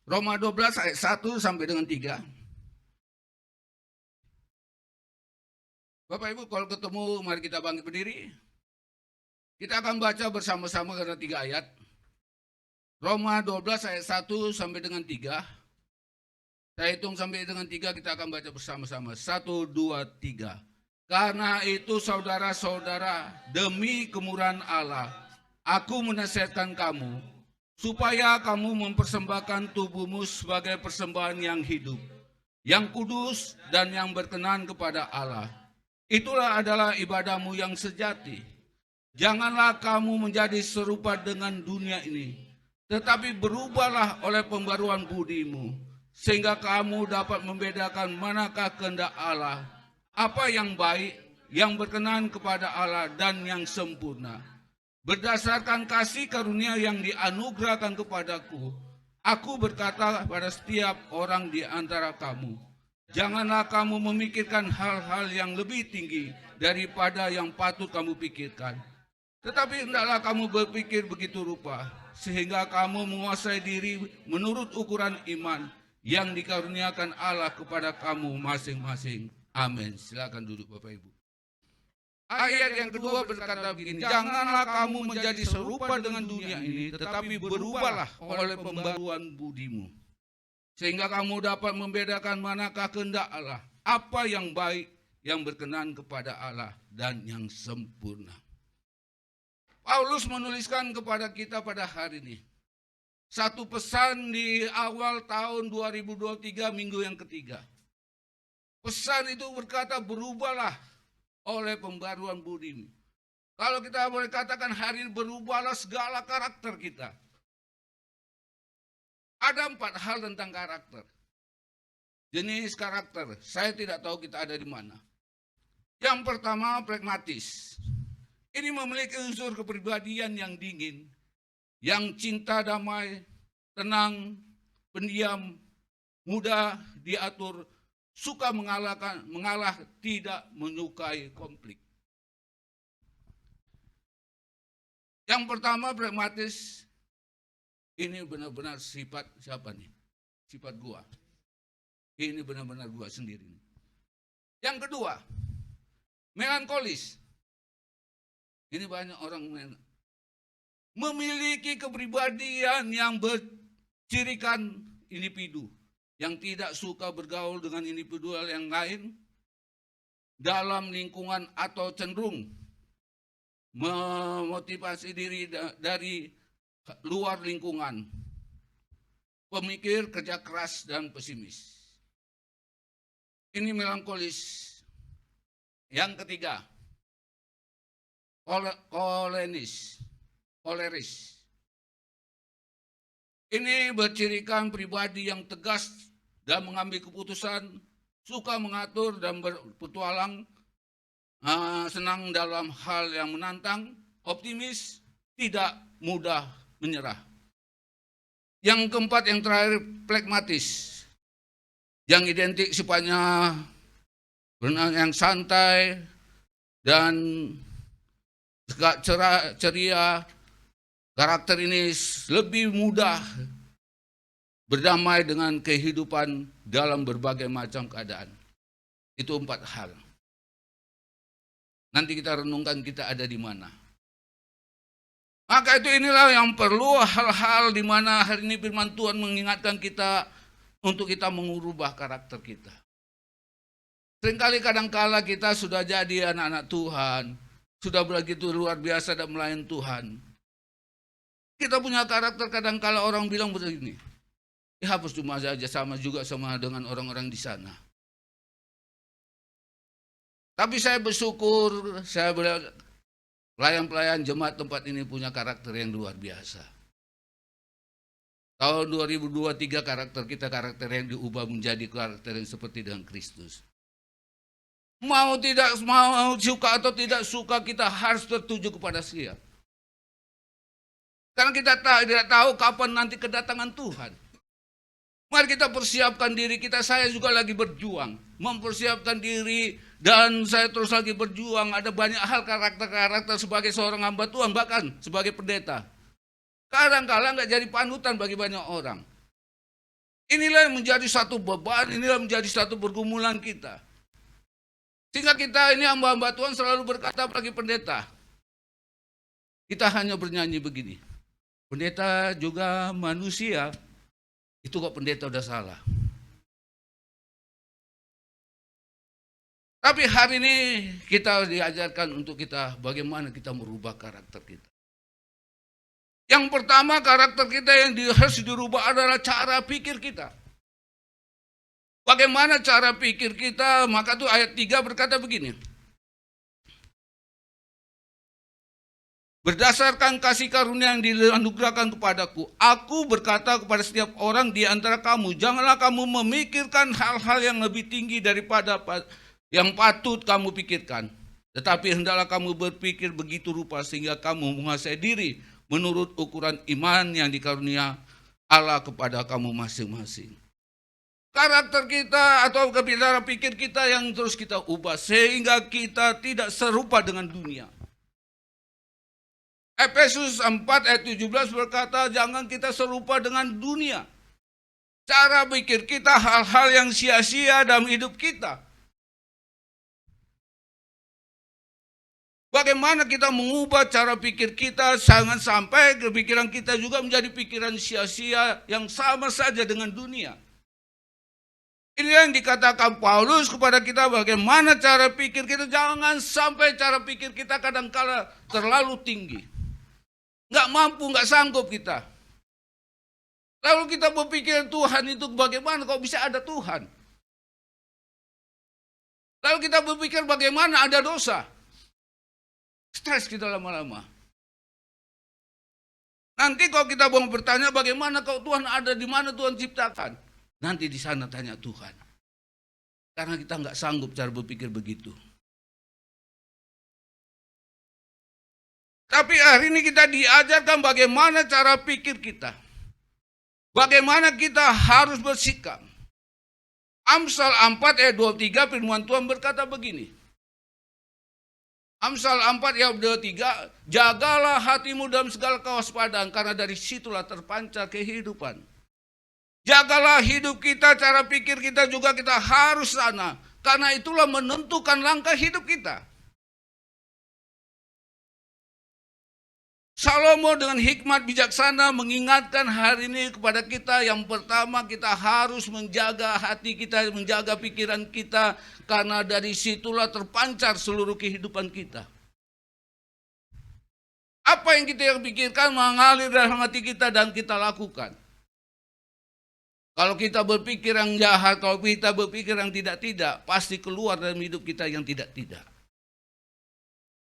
Roma 12 ayat 1 sampai dengan 3. Bapak Ibu kalau ketemu mari kita bangkit berdiri. Kita akan baca bersama-sama karena 3 ayat. Roma 12 ayat 1 sampai dengan 3. Saya hitung sampai dengan 3 kita akan baca bersama-sama. 1, 2, 3. Karena itu saudara-saudara, demi kemurahan Allah, aku menasihatkan kamu, supaya kamu mempersembahkan tubuhmu sebagai persembahan yang hidup, yang kudus dan yang berkenan kepada Allah. Itulah adalah ibadahmu yang sejati. Janganlah kamu menjadi serupa dengan dunia ini, tetapi berubahlah oleh pembaruan budimu, sehingga kamu dapat membedakan manakah kehendak Allah, apa yang baik, yang berkenan kepada Allah, dan yang sempurna. Berdasarkan kasih karunia yang dianugerahkan kepadaku, aku berkata pada setiap orang di antara kamu, janganlah kamu memikirkan hal-hal yang lebih tinggi daripada yang patut kamu pikirkan. Tetapi hendaklah kamu berpikir begitu rupa, sehingga kamu menguasai diri menurut ukuran iman yang dikaruniakan Allah kepada kamu masing-masing. Amin. Silakan duduk Bapak Ibu. Ayat yang kedua berkata begini, janganlah kamu menjadi serupa dengan dunia ini, tetapi berubahlah oleh pembaruan budimu, sehingga kamu dapat membedakan manakah kehendak Allah, apa yang baik, yang berkenan kepada Allah, dan yang sempurna. Paulus menuliskan kepada kita pada hari ini satu pesan di awal tahun 2023 minggu yang ketiga. Pesan itu berkata berubahlah oleh pembaruan budimu. Kalau kita boleh katakan hari ini berubahlah segala karakter kita. Ada 4 hal tentang karakter. Jenis karakter, saya tidak tahu kita ada di mana. Yang pertama pragmatis. Ini memiliki unsur kepribadian yang dingin, yang cinta damai, tenang, pendiam, mudah diatur, suka mengalah, tidak menyukai konflik. Yang pertama pragmatis, ini benar-benar sifat siapa nih? Sifat gua. Ini benar-benar gua sendiri. Yang kedua, melankolis. Ini banyak orang memiliki kepribadian yang bercirikan individu, yang tidak suka bergaul dengan individu yang lain dalam lingkungan atau cenderung memotivasi diri dari luar lingkungan, pemikir, kerja keras, dan pesimis. Ini melankolis. Yang ketiga, koleris. Ini bercirikan pribadi yang tegas dan mengambil keputusan, suka mengatur dan berpetualang, senang dalam hal yang menantang, optimis, tidak mudah menyerah. Yang keempat, yang terakhir, pragmatis, yang identik sifatnya yang santai dan ceria. Karakter ini lebih mudah berdamai dengan kehidupan dalam berbagai macam keadaan. Itu 4 hal. Nanti kita renungkan kita ada di mana. Maka itu inilah yang perlu, hal-hal di mana hari ini firman Tuhan mengingatkan kita untuk kita mengubah karakter kita. Seringkali kadangkala kita sudah jadi anak-anak Tuhan, sudah begitu luar biasa dan melayani Tuhan. Kita punya karakter kadangkala orang bilang begini, ya hapus cuma saja sama juga sama dengan orang-orang di sana. Tapi saya bersyukur, saya pelayan-pelayan jemaat tempat ini punya karakter yang luar biasa. Tahun 2023 karakter kita karakter yang diubah menjadi karakter yang seperti dengan Kristus. Mau suka atau tidak suka kita harus tertuju kepada Dia. Karena kita tidak tahu kapan nanti kedatangan Tuhan. Mari kita persiapkan diri kita. Saya juga lagi berjuang, mempersiapkan diri, dan saya terus lagi berjuang. Ada banyak hal karakter-karakter sebagai seorang hamba Tuhan, bahkan sebagai pendeta. Kadang-kadang nggak jadi panutan bagi banyak orang. Inilah yang menjadi satu beban, inilah menjadi satu pergumulan kita. Sehingga kita ini hamba-hamba Tuhan selalu berkata bagi pendeta, kita hanya bernyanyi begini, pendeta juga manusia, itu kok pendeta udah salah. Tapi hari ini kita diajarkan untuk kita bagaimana kita merubah karakter kita. Yang pertama karakter kita yang harus dirubah adalah cara pikir kita. Bagaimana cara pikir kita? Maka tuh ayat 3 berkata begini. Berdasarkan kasih karunia yang dianugerahkan kepadaku, aku berkata kepada setiap orang di antara kamu, janganlah kamu memikirkan hal-hal yang lebih tinggi daripada yang patut kamu pikirkan. Tetapi hendaklah kamu berpikir begitu rupa sehingga kamu menguasai diri menurut ukuran iman yang dikarunia Allah kepada kamu masing-masing. Karakter kita atau cara pikir kita yang terus kita ubah sehingga kita tidak serupa dengan dunia. Efesus 4 ayat 17 berkata, jangan kita serupa dengan dunia. Cara pikir kita hal-hal yang sia-sia dalam hidup kita. Bagaimana kita mengubah cara pikir kita, jangan sampai kepikiran kita juga menjadi pikiran sia-sia yang sama saja dengan dunia. Ini yang dikatakan Paulus kepada kita, bagaimana cara pikir kita, jangan sampai cara pikir kita kadang-kala terlalu tinggi. Nggak mampu, nggak sanggup kita. Lalu kita berpikir Tuhan itu bagaimana kok bisa ada Tuhan? Lalu kita berpikir bagaimana ada dosa? Stres kita lama-lama. Nanti kalau kita mau bertanya bagaimana kalau Tuhan ada, di mana Tuhan ciptakan? Nanti di sana tanya Tuhan. Karena kita nggak sanggup cara berpikir begitu. Tapi hari ini kita diajarkan bagaimana cara pikir kita. Bagaimana kita harus bersikap. Amsal 4 ayat 23 firman Tuhan berkata begini. Amsal 4 ayat 23, jagalah hatimu dalam segala kewaspadaan karena dari situlah terpancar kehidupan. Jagalah hidup kita, cara pikir kita juga kita harus sana. Karena itulah menentukan langkah hidup kita. Salomo dengan hikmat bijaksana mengingatkan hari ini kepada kita, yang pertama kita harus menjaga hati kita, menjaga pikiran kita, karena dari situlah terpancar seluruh kehidupan kita. Apa yang kita pikirkan mengalir dalam hati kita dan kita lakukan. Kalau kita berpikir yang jahat, kalau kita berpikir yang tidak-tidak, pasti keluar dalam hidup kita yang tidak-tidak.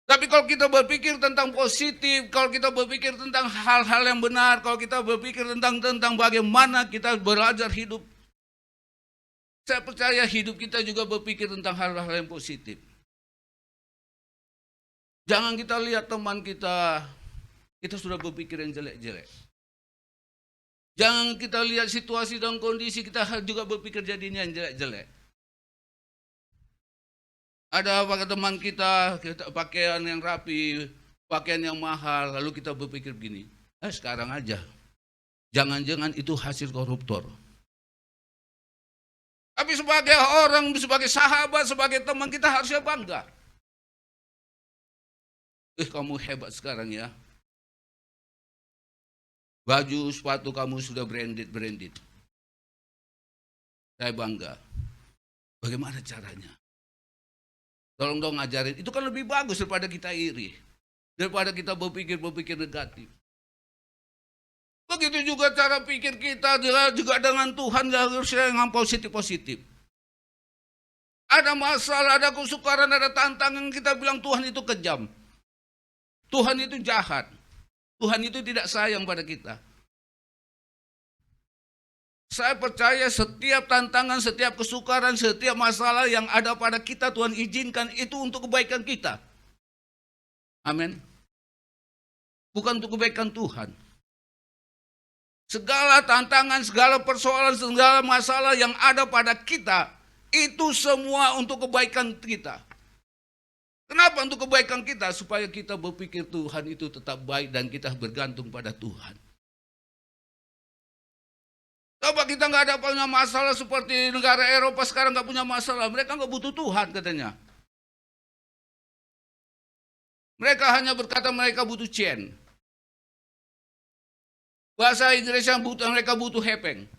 Tapi kalau kita berpikir tentang positif, kalau kita berpikir tentang hal-hal yang benar, kalau kita berpikir tentang bagaimana kita belajar hidup, saya percaya hidup kita juga berpikir tentang hal-hal yang positif. Jangan kita lihat teman kita sudah berpikir yang jelek-jelek. Jangan kita lihat situasi dan kondisi kita juga berpikir jadinya yang jelek-jelek. Ada teman kita pakaian yang rapi, pakaian yang mahal, lalu kita berpikir begini, sekarang aja. Jangan-jangan itu hasil koruptor. Tapi sebagai orang, sebagai sahabat, sebagai teman kita harusnya bangga. Kamu hebat sekarang ya. Baju, sepatu kamu sudah branded. Saya bangga. Bagaimana caranya? Tolong dong ngajarin. Itu kan lebih bagus daripada kita iri. Daripada kita berpikir negatif. Begitu juga cara pikir kita juga dengan Tuhan harusnya yang positif-positif. Ada masalah, ada kesukaran, ada tantangan, kita bilang Tuhan itu kejam. Tuhan itu jahat. Tuhan itu tidak sayang pada kita. Saya percaya setiap tantangan, setiap kesukaran, setiap masalah yang ada pada kita, Tuhan izinkan itu untuk kebaikan kita. Amin. Bukan untuk kebaikan Tuhan. Segala tantangan, segala persoalan, segala masalah yang ada pada kita, itu semua untuk kebaikan kita. Kenapa untuk kebaikan kita? Supaya kita berpikir Tuhan itu tetap baik dan kita bergantung pada Tuhan. Coba kita nggak ada punya masalah seperti negara Eropa sekarang nggak punya masalah. Mereka nggak butuh Tuhan katanya. Mereka hanya berkata mereka butuh Chen. Bahasa Inggris yang butuh, mereka butuh hepeng.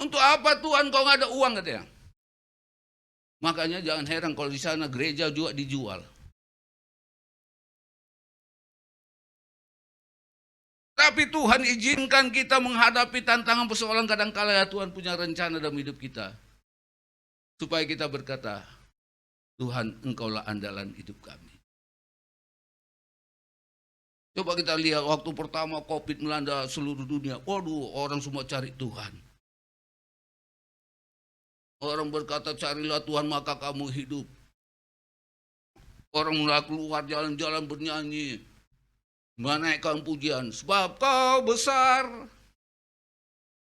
Untuk apa Tuhan kalau nggak ada uang katanya. Makanya jangan heran kalau di sana gereja juga dijual. Tapi Tuhan izinkan kita menghadapi tantangan persoalan kadangkala ya Tuhan punya rencana dalam hidup kita. Supaya kita berkata, Tuhan engkaulah andalan hidup kami. Coba kita lihat waktu pertama COVID melanda seluruh dunia. Waduh, orang semua cari Tuhan. Orang berkata carilah Tuhan maka kamu hidup. Orang mulai keluar jalan-jalan bernyanyi. Menaikkan pujian. Sebab kau besar.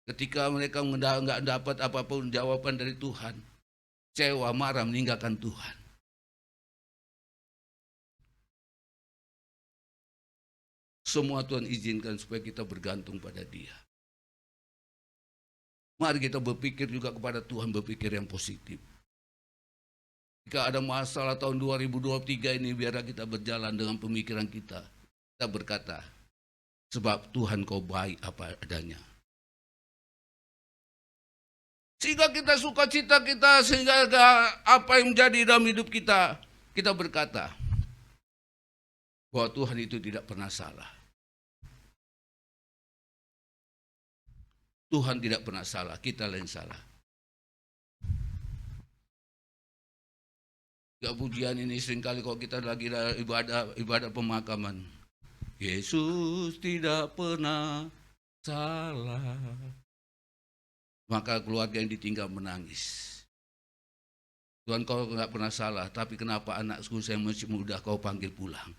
Ketika mereka nggak dapat apapun jawaban dari Tuhan. Kecewa, marah, meninggalkan Tuhan. Semua Tuhan izinkan supaya kita bergantung pada Dia. Mari kita berpikir juga kepada Tuhan, berpikir yang positif. Jika ada masalah tahun 2023 ini, biarlah kita berjalan dengan pemikiran kita. Kita berkata, sebab Tuhan kau baik apa adanya. Sehingga kita sukacita kita, sehingga apa yang menjadi dalam hidup kita, kita berkata, bahwa Tuhan itu tidak pernah salah. Tuhan tidak pernah salah, kita yang salah. Ya pujian ini seringkali kalau kita lagi ibadah pemakaman. Yesus tidak pernah salah. Maka keluarga yang ditinggal menangis. Tuhan kau nggak pernah salah, tapi kenapa anakku yang masih muda kau panggil pulang?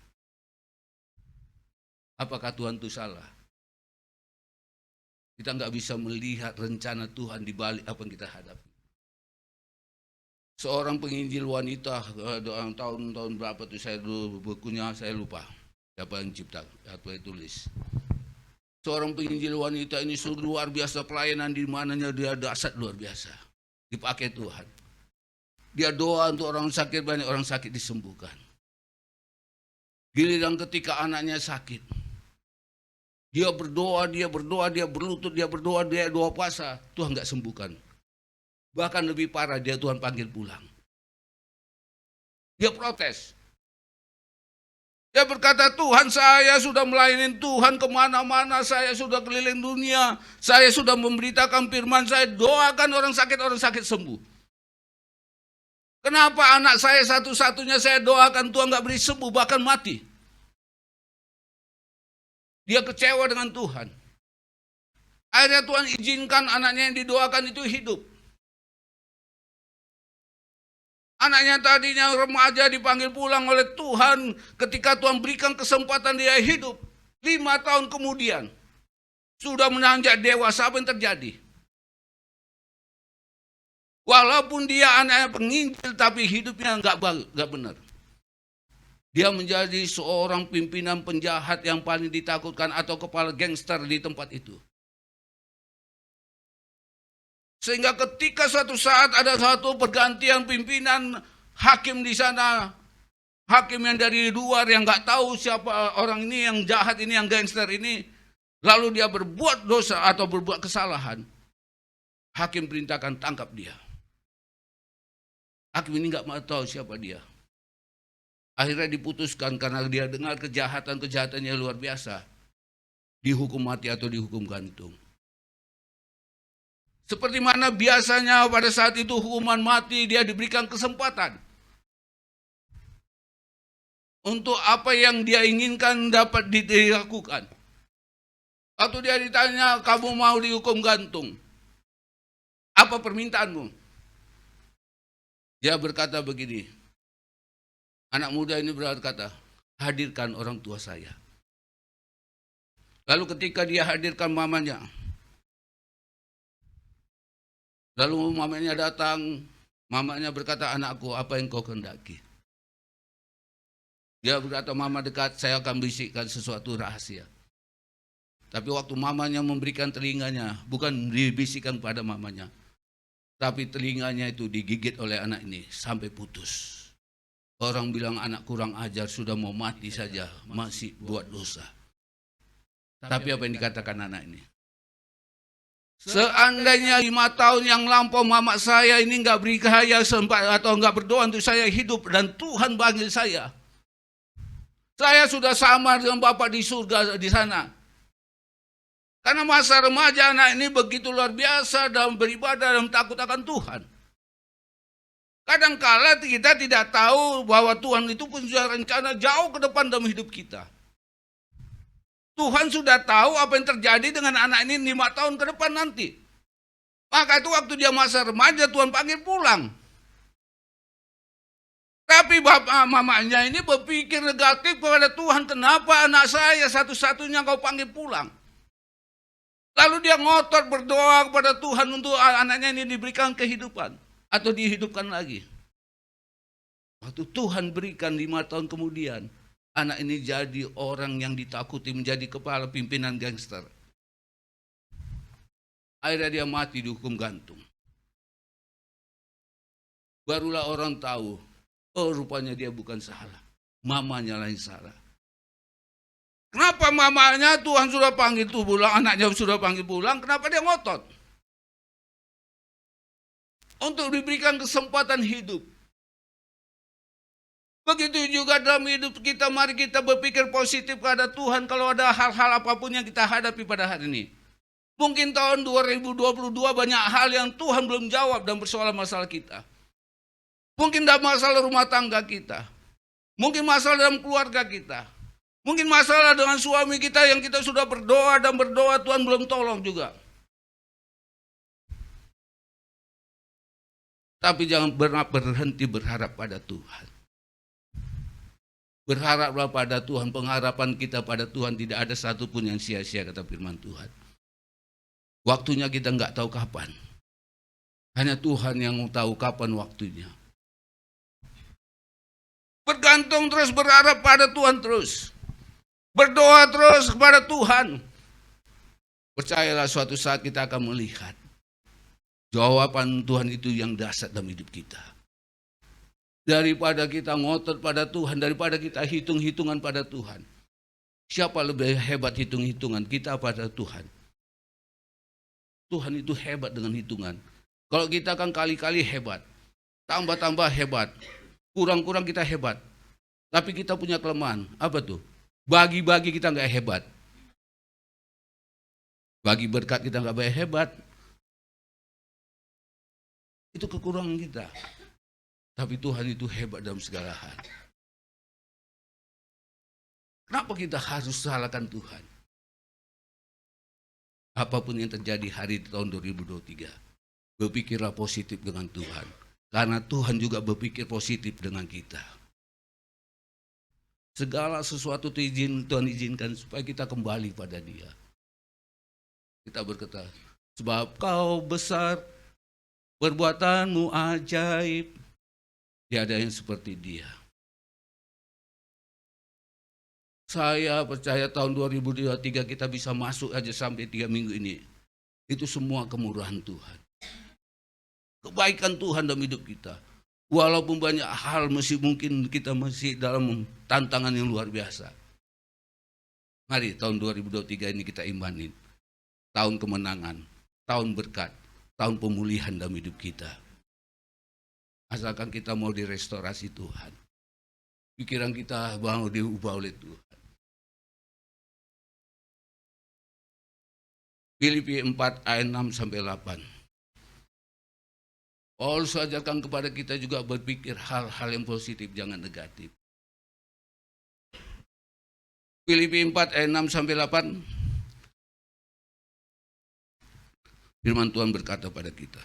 Apakah Tuhan itu salah? Kita nggak bisa melihat rencana Tuhan di balik apa yang kita hadapi. Seorang penginjil wanita tahun berapa tuh saya dulu bukunya saya lupa siapa yang cipta atau yang tulis. Seorang penginjil wanita ini luar biasa pelayanan di mananya dia dahsyat luar biasa. Dipakai Tuhan. Dia doa untuk orang sakit, banyak orang sakit disembuhkan. Giliran ketika anaknya sakit. Dia berdoa, dia berlutut, dia doa puasa. Tuhan nggak sembuhkan. Bahkan lebih parah, dia Tuhan panggil pulang. Dia protes. Dia berkata, Tuhan saya sudah melayani Tuhan kemana-mana, saya sudah keliling dunia, saya sudah memberitakan firman, saya doakan orang sakit sembuh. Kenapa anak saya satu-satunya saya doakan Tuhan nggak beri sembuh, bahkan mati? Dia kecewa dengan Tuhan. Akhirnya Tuhan izinkan anaknya yang didoakan itu hidup. Anaknya tadinya remaja dipanggil pulang oleh Tuhan. Ketika Tuhan berikan kesempatan dia hidup. 5 tahun kemudian. Sudah menanjak dewasa, apa yang terjadi? Walaupun dia anaknya penginjil, tapi hidupnya nggak benar. Dia menjadi seorang pimpinan penjahat yang paling ditakutkan atau kepala gangster di tempat itu. Sehingga ketika suatu saat ada satu pergantian pimpinan hakim di sana, hakim yang dari luar yang nggak tahu siapa orang ini yang jahat ini, yang gangster ini, lalu dia berbuat dosa atau berbuat kesalahan, hakim perintahkan tangkap dia. Hakim ini nggak mau tahu siapa dia. Akhirnya diputuskan karena dia dengar kejahatan-kejahatannya luar biasa. Dihukum mati atau dihukum gantung. Seperti mana biasanya pada saat itu hukuman mati dia diberikan kesempatan. Untuk apa yang dia inginkan dapat dilakukan. Waktu dia ditanya, kamu mau dihukum gantung? Apa permintaanmu? Dia berkata begini. Anak muda ini berkata, hadirkan orang tua saya. Lalu ketika dia hadirkan mamanya, lalu mamanya datang, mamanya berkata, anakku apa yang kau kehendaki? Dia berkata, mama dekat, saya akan bisikkan sesuatu rahasia. Tapi waktu mamanya memberikan telinganya, bukan dibisikkan pada mamanya, tapi telinganya itu digigit oleh anak ini sampai putus. Orang bilang anak kurang ajar, sudah mau mati saja, masih buat dosa. Tapi apa yang dikatakan anak ini? Seandainya 5 tahun yang lampau mama saya ini nggak berikaya sempat atau nggak berdoa untuk saya hidup dan Tuhan panggil saya sudah sama dengan Bapak di surga di sana. Karena masa remaja anak ini begitu luar biasa dalam beribadah dan takut akan Tuhan. Kadangkala kita tidak tahu bahwa Tuhan itu punya rencana jauh ke depan dalam hidup kita. Tuhan sudah tahu apa yang terjadi dengan anak ini 5 tahun ke depan nanti. Maka itu waktu dia masa remaja Tuhan panggil pulang. Tapi bapak mamanya ini berpikir negatif kepada Tuhan. Kenapa anak saya satu-satunya kau panggil pulang? Lalu dia ngotot berdoa kepada Tuhan untuk anaknya ini diberikan kehidupan. Atau dihidupkan lagi. Waktu Tuhan berikan 5 tahun kemudian, anak ini jadi orang yang ditakuti, menjadi kepala pimpinan gangster. Akhirnya dia mati dihukum gantung. Barulah orang tahu, oh rupanya dia bukan salah. Mamanya lain salah. Kenapa mamanya Tuhan sudah panggil pulang, anaknya sudah panggil pulang, kenapa dia ngotot? Untuk diberikan kesempatan hidup. Begitu juga dalam hidup kita, mari kita berpikir positif kepada Tuhan kalau ada hal-hal apapun yang kita hadapi pada hari ini. Mungkin tahun 2022 banyak hal yang Tuhan belum jawab dan persoalan masalah kita. Mungkin dalam masalah rumah tangga kita. Mungkin masalah dalam keluarga kita. Mungkin masalah dengan suami kita yang kita sudah berdoa dan berdoa Tuhan belum tolong juga. Tapi jangan pernah berhenti berharap pada Tuhan. Berharaplah pada Tuhan, pengharapan kita pada Tuhan tidak ada satupun yang sia-sia kata firman Tuhan. Waktunya kita nggak tahu kapan. Hanya Tuhan yang tahu kapan waktunya. Bergantung terus, berharap pada Tuhan terus. Berdoa terus kepada Tuhan. Percayalah suatu saat kita akan melihat jawaban Tuhan itu yang dahsyat dalam hidup kita. Daripada kita ngotot pada Tuhan, daripada kita hitung-hitungan pada Tuhan. Siapa lebih hebat hitung-hitungan? Kita pada Tuhan. Tuhan itu hebat dengan hitungan. Kalau kita kan kali-kali hebat, tambah-tambah hebat, kurang-kurang kita hebat. Tapi kita punya kelemahan. Apa tuh? Bagi-bagi kita nggak hebat. Bagi berkat kita nggak banyak hebat. Itu kekurangan kita. Tapi Tuhan itu hebat dalam segala hal. Kenapa kita harus salahkan Tuhan? Apapun yang terjadi hari tahun 2023, berpikirlah positif dengan Tuhan. Karena Tuhan juga berpikir positif dengan kita. Segala sesuatu Tuhan izinkan supaya kita kembali pada Dia. Kita berkata, sebab Kau besar, perbuatanmu ajaib, tiada yang seperti Dia. Saya percaya tahun 2023 kita bisa masuk aja sampai 3 minggu ini. Itu semua kemurahan Tuhan. Kebaikan Tuhan dalam hidup kita. Walaupun banyak hal mungkin kita masih dalam tantangan yang luar biasa. Mari tahun 2023 ini kita imanin. Tahun kemenangan, tahun berkat, tahun pemulihan dalam hidup kita. Asalkan kita mau direstorasi Tuhan. Pikiran kita mau diubah oleh Tuhan. Filipi 4 ayat 6 sampai 8. Paulus ajarkan kepada kita juga berpikir hal-hal yang positif, jangan negatif. Filipi 4 ayat 6 sampai 8. Firman Tuhan berkata pada kita.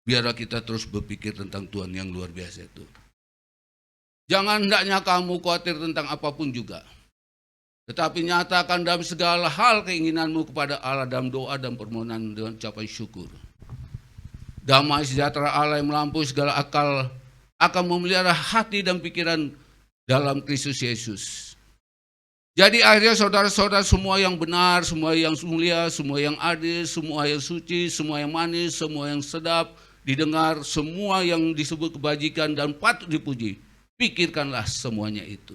Biarlah kita terus berpikir tentang Tuhan yang luar biasa itu. Jangan hendaknya kamu khawatir tentang apapun juga. Tetapi nyatakan dalam segala hal keinginanmu kepada Allah dalam doa dan permohonan dengan ucapan syukur. Damai sejahtera Allah yang melampaui segala akal akan memelihara hati dan pikiran dalam Kristus Yesus. Jadi akhirnya saudara-saudara semua yang benar, semua yang mulia, semua yang adil, semua yang suci, semua yang manis, semua yang sedap, didengar, semua yang disebut kebajikan dan patut dipuji. Pikirkanlah semuanya itu.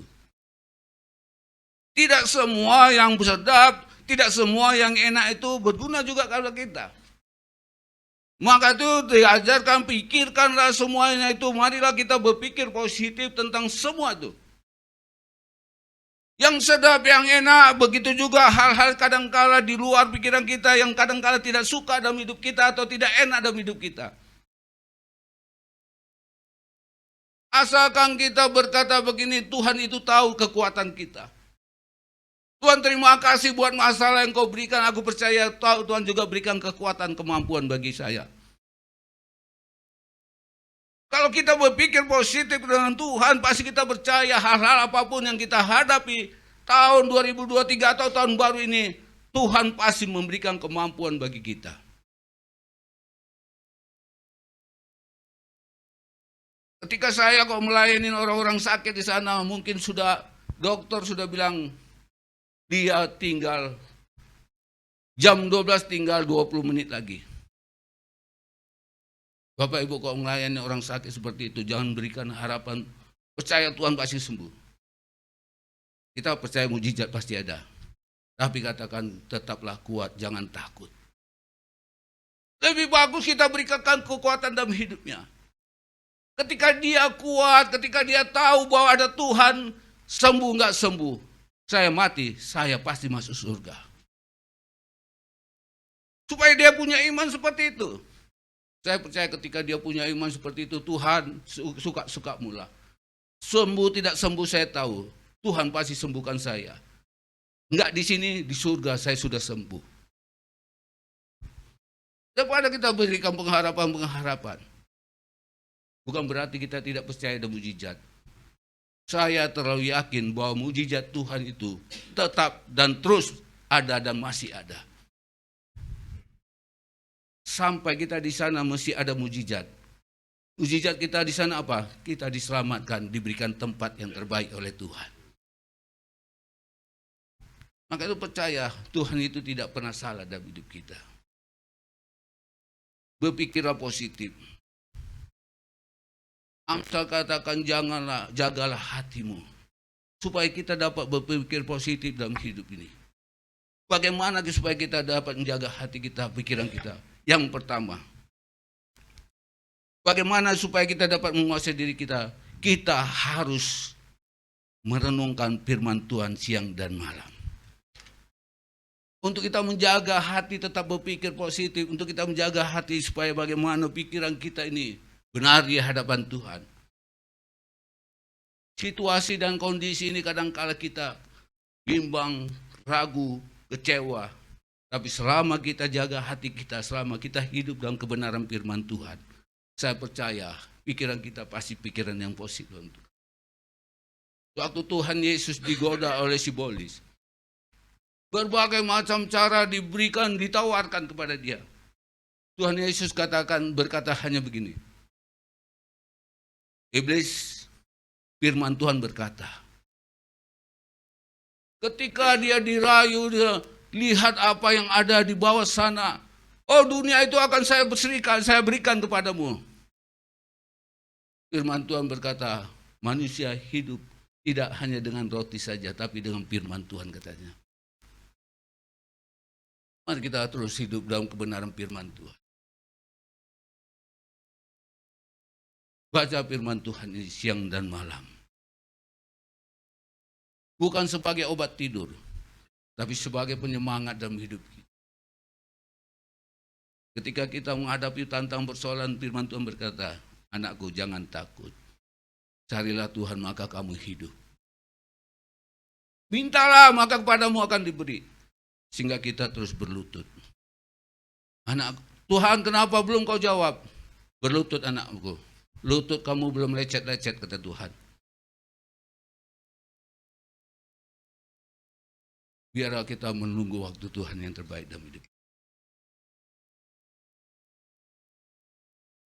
Tidak semua yang sedap, tidak semua yang enak itu berguna juga kepada kita. Maka itu diajarkan, pikirkanlah semuanya itu. Marilah kita berpikir positif tentang semua itu. Yang sedap, yang enak, begitu juga hal-hal kadangkala di luar pikiran kita yang kadangkala tidak suka dalam hidup kita atau tidak enak dalam hidup kita. Asalkan kita berkata begini, Tuhan itu tahu kekuatan kita. Tuhan terima kasih buat masalah yang kau berikan, aku percaya Tuhan juga berikan kekuatan, kemampuan bagi saya. Kalau kita berpikir positif dengan Tuhan, pasti kita percaya hal-hal apapun yang kita hadapi, tahun 2023 atau tahun baru ini, Tuhan pasti memberikan kemampuan bagi kita. Ketika saya kok melayani orang-orang sakit di sana, mungkin dokter sudah bilang dia tinggal jam 12 tinggal 20 menit lagi. Bapak Ibu kok melayani orang sakit seperti itu, jangan berikan harapan, percaya Tuhan pasti sembuh. Kita percaya mujizat pasti ada. Tapi katakan tetaplah kuat, jangan takut. Lebih bagus kita berikan kekuatan dalam hidupnya. Ketika dia kuat, ketika dia tahu bahwa ada Tuhan, sembuh nggak sembuh, saya mati, saya pasti masuk surga. Supaya dia punya iman seperti itu. Saya percaya ketika dia punya iman seperti itu, Tuhan suka mula. Sembuh tidak sembuh saya tahu, Tuhan pasti sembuhkan saya. Enggak di sini, di surga saya sudah sembuh. Daripada kita berikan pengharapan. Bukan berarti kita tidak percaya ada mujizat. Saya terlalu yakin bahwa mujizat Tuhan itu tetap dan terus ada dan masih ada. Sampai kita di sana mesti ada mujizat. Mujizat kita di sana apa? Kita diselamatkan, diberikan tempat yang terbaik oleh Tuhan. Maka itu percaya Tuhan itu tidak pernah salah dalam hidup kita. Berpikirlah positif. Amsal katakan jagalah hatimu. Supaya kita dapat berpikir positif dalam hidup ini. Bagaimana supaya kita dapat menjaga hati kita, pikiran kita? Yang pertama, bagaimana supaya kita dapat menguasai diri kita? Kita harus merenungkan firman Tuhan siang dan malam. Untuk kita menjaga hati tetap berpikir positif, untuk kita menjaga hati supaya bagaimana pikiran kita ini benar di hadapan Tuhan. Situasi dan kondisi ini kadang-kala kita bimbang, ragu, kecewa. Tapi selama kita jaga hati kita, selama kita hidup dalam kebenaran firman Tuhan, saya percaya pikiran kita pasti pikiran yang positif. Waktu Tuhan Yesus digoda oleh si iblis, berbagai macam cara diberikan, ditawarkan kepada dia. Tuhan Yesus berkata hanya begini. Iblis, firman Tuhan berkata, ketika dia dirayu, dia lihat apa yang ada di bawah sana. Oh, dunia itu akan saya berikan kepadamu. Firman Tuhan berkata, manusia hidup tidak hanya dengan roti saja, tapi dengan firman Tuhan katanya. Mari kita terus hidup dalam kebenaran firman Tuhan. Baca firman Tuhan ini siang dan malam. Bukan sebagai obat tidur, tapi sebagai penyemangat dalam hidup kita. Ketika kita menghadapi tantangan persoalan, firman Tuhan berkata, anakku jangan takut. Carilah Tuhan maka kamu hidup. Mintalah maka kepadamu akan diberi. Sehingga kita terus berlutut. Anak Tuhan kenapa belum kau jawab? Berlutut anakku. Lutut kamu belum lecet-lecet kata Tuhan. Biarlah kita menunggu waktu Tuhan yang terbaik dalam hidup.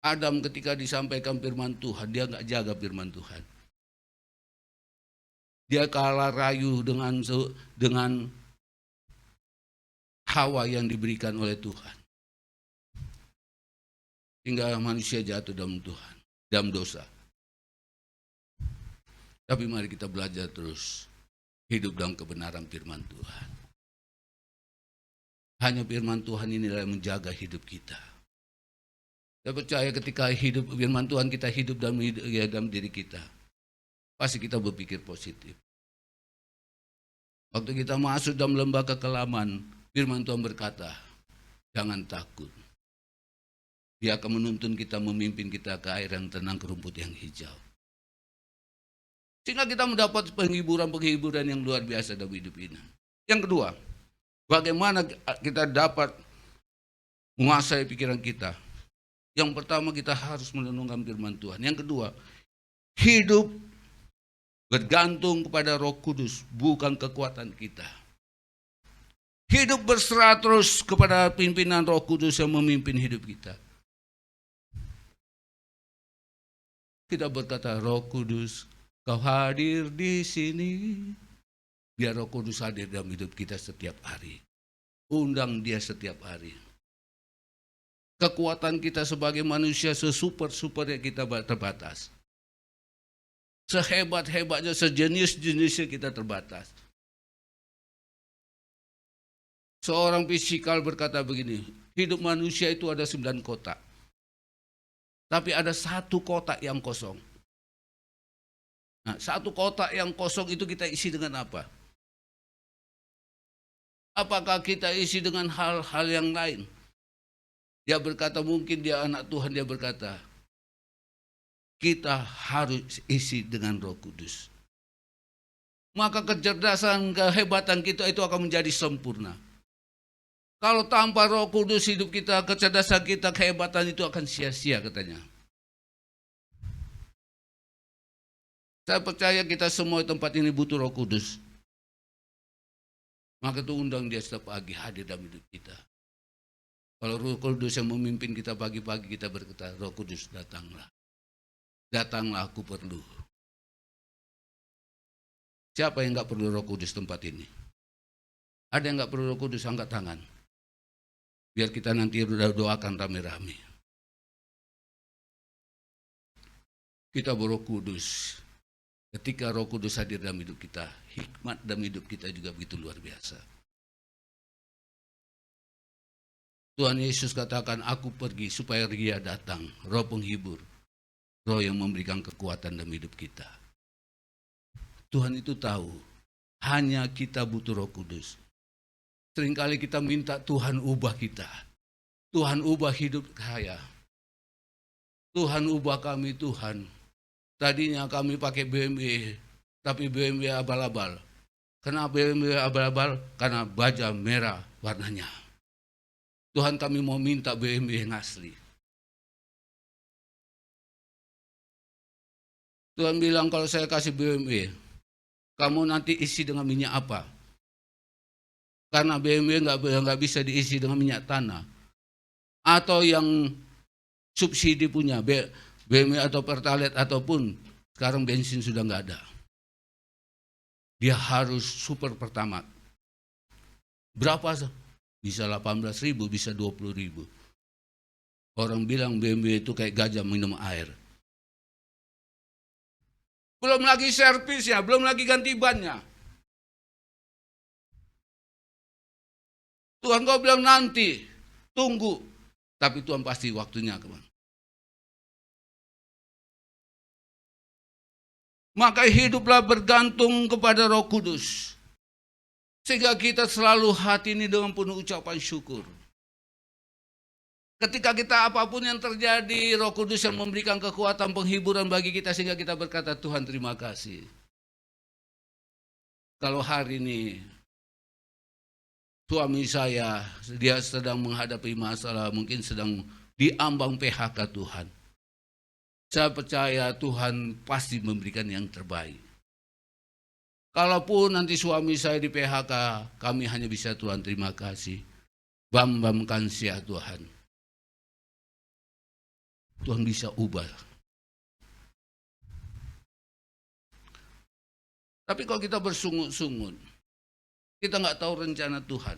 Adam ketika disampaikan firman Tuhan, dia nggak jaga firman Tuhan. Dia kalah rayu dengan Hawa yang diberikan oleh Tuhan. Hingga manusia jatuh dalam dosa. Tapi mari kita belajar terus hidup dalam kebenaran firman Tuhan. Hanya firman Tuhan inilah yang menjaga hidup kita. Saya percaya ketika hidup firman Tuhan, kita hidup dalam diri kita, pasti kita berpikir positif. Waktu kita masuk dalam lembah kekelaman, firman Tuhan berkata, jangan takut. Dia akan menuntun kita, memimpin kita ke air yang tenang, ke rumput yang hijau. Sehingga kita mendapat penghiburan yang luar biasa dalam hidup ini. Yang kedua, bagaimana kita dapat menguasai pikiran kita? Yang pertama, kita harus merenungkan firman Tuhan. Yang kedua, hidup bergantung kepada Roh Kudus, bukan kekuatan kita. Hidup berserah terus kepada pimpinan Roh Kudus yang memimpin hidup kita. Kita berkata, Roh Kudus, Kau hadir di sini. Biar Roh Kudus hadir dalam hidup kita setiap hari. Undang dia setiap hari. Kekuatan kita sebagai manusia sesuper-supernya kita terbatas. Sehebat-hebatnya, sejenis-jenisnya kita terbatas. Seorang fisikal berkata begini, hidup manusia itu ada 9 kotak. Tapi ada 1 kotak yang kosong. Nah, 1 kotak yang kosong itu kita isi dengan apa? Apakah kita isi dengan hal-hal yang lain? Dia berkata, mungkin dia anak Tuhan, dia berkata, kita harus isi dengan Roh Kudus. Maka kecerdasan, kehebatan kita itu akan menjadi sempurna. Kalau tanpa Roh Kudus hidup kita, kecerdasan kita, kehebatan itu akan sia-sia katanya. Saya percaya kita semua di tempat ini butuh Roh Kudus. Maka itu undang dia setiap pagi hadir dalam hidup kita. Kalau Roh Kudus yang memimpin kita pagi-pagi, kita berkata, Roh Kudus datanglah. Datanglah, aku perlu. Siapa yang gak perlu Roh Kudus tempat ini? Ada yang gak perlu Roh Kudus, angkat tangan. Biar kita nanti doakan rame-rame. Kita berRoh Kudus. Ketika Roh Kudus hadir dalam hidup kita, hikmat dalam hidup kita juga begitu luar biasa. Tuhan Yesus katakan, aku pergi supaya Dia datang, Roh penghibur, Roh yang memberikan kekuatan dalam hidup kita. Tuhan itu tahu, hanya kita butuh Roh Kudus. Seringkali kita minta Tuhan ubah kita. Tuhan ubah hidup saya. Tuhan ubah kami, Tuhan. Tadinya kami pakai BMW, tapi BMW abal-abal. Kenapa BMW abal-abal? Karena baja merah warnanya. Tuhan, kami mau minta BMW yang asli. Tuhan bilang, kalau saya kasih BMW, kamu nanti isi dengan minyak apa? Karena BMW nggak bisa diisi dengan minyak tanah. Atau yang subsidi punya, BMW atau Pertalite ataupun sekarang bensin sudah nggak ada. Dia harus super Pertamax. Berapa? Bisa 18.000, bisa 20.000. Orang bilang BMW itu kayak gajah minum air. Belum lagi servisnya, belum lagi ganti bannya. Tuhan kau bilang nanti, tunggu. Tapi Tuhan pasti waktunya kemana. Maka hiduplah bergantung kepada Roh Kudus. Sehingga kita selalu hati ini dengan penuh ucapan syukur. Ketika kita apapun yang terjadi, Roh Kudus yang memberikan kekuatan penghiburan bagi kita sehingga kita berkata, Tuhan terima kasih. Kalau hari ini suami saya, dia sedang menghadapi masalah, mungkin sedang diambang PHK Tuhan. Saya percaya Tuhan pasti memberikan yang terbaik. Kalaupun nanti suami saya di PHK, kami hanya bisa Tuhan terima kasih. Bambamkan sia Tuhan. Tuhan bisa ubah. Tapi kalau kita bersungut-sungut, kita nggak tahu rencana Tuhan.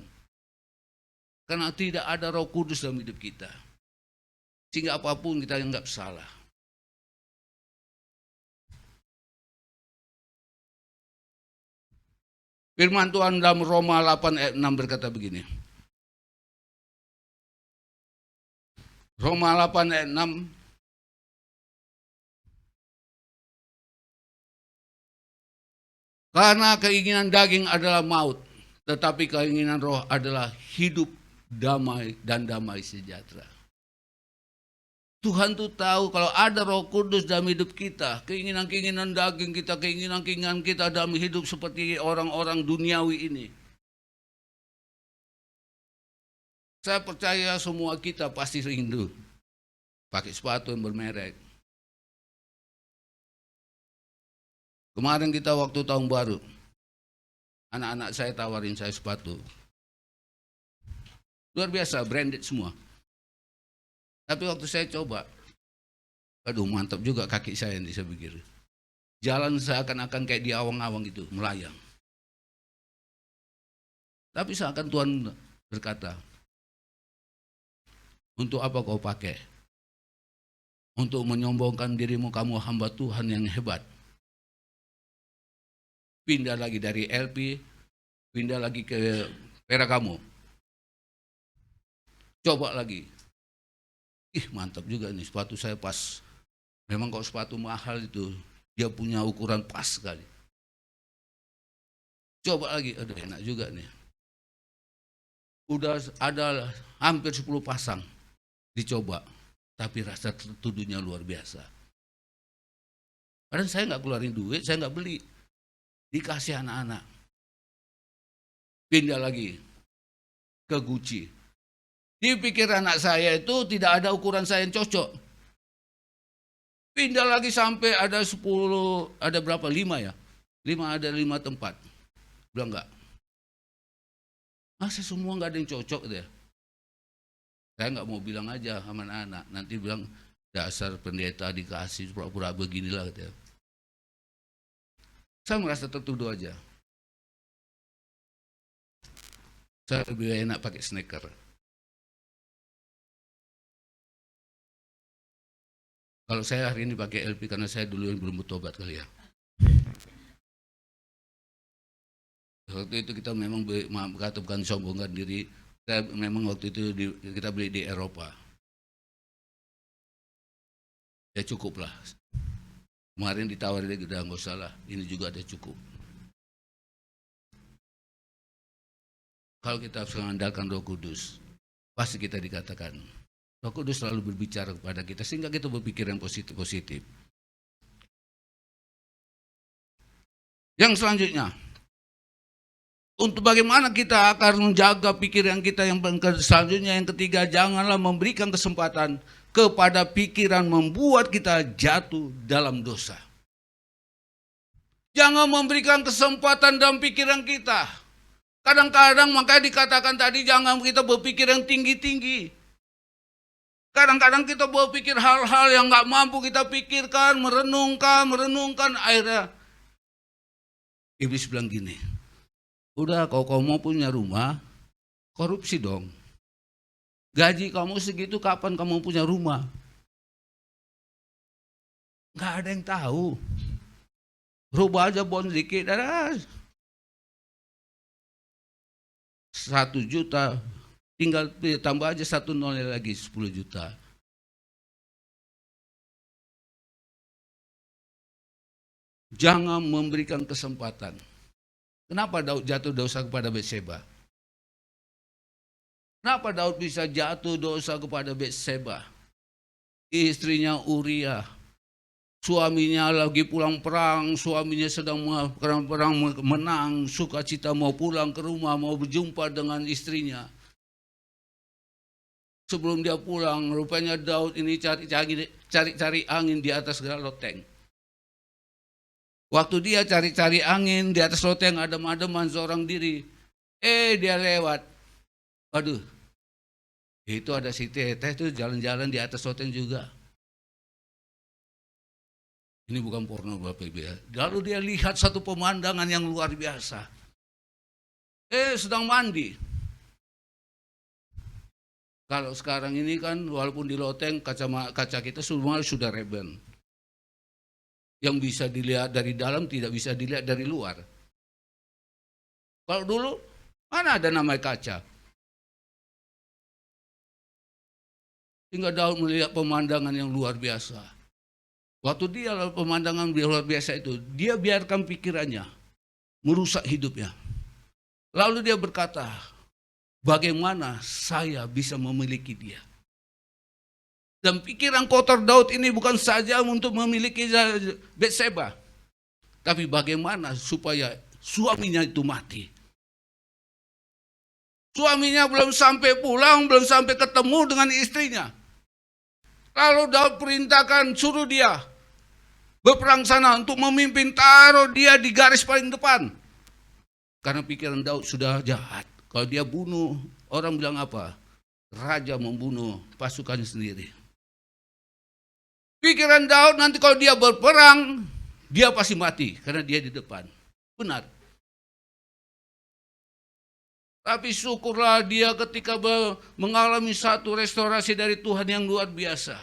Karena tidak ada Roh Kudus dalam hidup kita. Sehingga apapun kita anggap salah. Firman Tuhan dalam Roma 8 ayat 6 berkata begini. Roma 8 ayat 6. Karena keinginan daging adalah maut, tetapi keinginan roh adalah hidup, damai, dan damai sejahtera. Tuhan tuh tahu kalau ada Roh Kudus dalam hidup kita, keinginan-keinginan daging kita, keinginan-keinginan kita dalam hidup seperti orang-orang duniawi ini. Saya percaya semua kita pasti rindu pakai sepatu yang bermerek. Kemarin kita waktu tahun baru, anak-anak saya tawarin saya sepatu. Luar biasa, branded semua. Tapi waktu saya coba, aduh mantap juga kaki saya ini, saya pikir. Jalan seakan-akan kayak di awang-awang itu, melayang. Tapi seakan Tuhan berkata, untuk apa kau pakai? Untuk menyombongkan dirimu, kamu hamba Tuhan yang hebat. Pindah lagi dari LP, pindah lagi ke Ferragamo. Coba lagi. Ih mantap juga nih, sepatu saya pas. Memang kalau sepatu mahal itu, dia punya ukuran pas sekali. Coba lagi, aduh enak juga nih. Udah ada hampir 10 pasang dicoba, tapi rasa tertuduhnya luar biasa. Padahal saya nggak keluarin duit, saya nggak beli. Dikasih anak-anak. Pindah lagi ke Gucci. Dipikir anak saya itu tidak ada ukuran saya yang cocok. Pindah lagi sampai ada 10, ada berapa? 5 ya? 5 ada 5 tempat. Bilang enggak. Masa semua enggak ada yang cocok deh. Saya enggak mau bilang aja sama anak-anak. Nanti bilang dasar pendeta dikasih pura-pura beginilah gitu. Saya merasa tertuduh aja. Saya lebih enak pakai sneaker. Kalau saya hari ini pakai LP karena saya dulu yang belum bertobat kali ya. Waktu itu kita memang bukan sombongkan diri. Kita memang waktu itu kita beli di Eropa. Ya cukup lah. Kemarin ditawarin lagi, udah nggak usah lah. Ini juga ada cukup. Kalau kita harus mengandalkan Roh Kudus, pasti kita dikatakan Roh Kudus selalu berbicara kepada kita sehingga kita berpikir yang positif-positif. Yang selanjutnya, untuk bagaimana kita akan menjaga pikiran kita yang selanjutnya, yang ketiga, janganlah memberikan kesempatan kepada pikiran membuat kita jatuh dalam dosa. Jangan memberikan kesempatan dalam pikiran kita. Kadang-kadang makanya dikatakan tadi jangan kita berpikir yang tinggi-tinggi. Kadang-kadang kita berpikir hal-hal yang gak mampu kita pikirkan, merenungkan, akhirnya iblis bilang gini, udah kalau mau punya rumah, korupsi dong. Gaji kamu segitu, kapan kamu punya rumah? Gak ada yang tahu. Rubah aja bon sedikit, 1 juta, tinggal tambah aja 1 nol lagi 10 juta. Jangan memberikan kesempatan. Kenapa Daud jatuh dosa kepada Batseba? Kenapa Daud bisa jatuh dosa kepada Batseba? Istrinya Uria, suaminya lagi pulang perang, suaminya sedang perang menang, sukacita mau pulang ke rumah, mau berjumpa dengan istrinya. Sebelum dia pulang, rupanya Daud ini cari angin di atas loteng. Waktu dia cari-cari angin di atas loteng, adem-ademan seorang diri. Dia lewat. Waduh, itu ada si Teteh tuh jalan-jalan di atas loteng juga. Ini bukan porno Bapak Ibu ya. Lalu dia lihat satu pemandangan yang luar biasa. Sedang mandi. Kalau sekarang ini kan walaupun di loteng kaca kita semua sudah reben. Yang bisa dilihat dari dalam tidak bisa dilihat dari luar. Kalau dulu mana ada namanya kaca. Sehingga Daud melihat pemandangan yang luar biasa. Waktu dia lalu pemandangan luar biasa itu, dia biarkan pikirannya merusak hidupnya. Lalu dia berkata, bagaimana saya bisa memiliki dia? Dan pikiran kotor Daud ini bukan saja untuk memiliki Batseba, tapi bagaimana supaya suaminya itu mati. Suaminya belum sampai pulang, belum sampai ketemu dengan istrinya. Lalu Daud perintahkan suruh dia berperang sana untuk memimpin, taruh dia di garis paling depan. Karena pikiran Daud sudah jahat. Kalau dia bunuh, orang bilang apa? Raja membunuh pasukannya sendiri. Pikiran Daud nanti kalau dia berperang, dia pasti mati karena dia di depan. Benar. Tapi syukurlah dia ketika mengalami satu restorasi dari Tuhan yang luar biasa.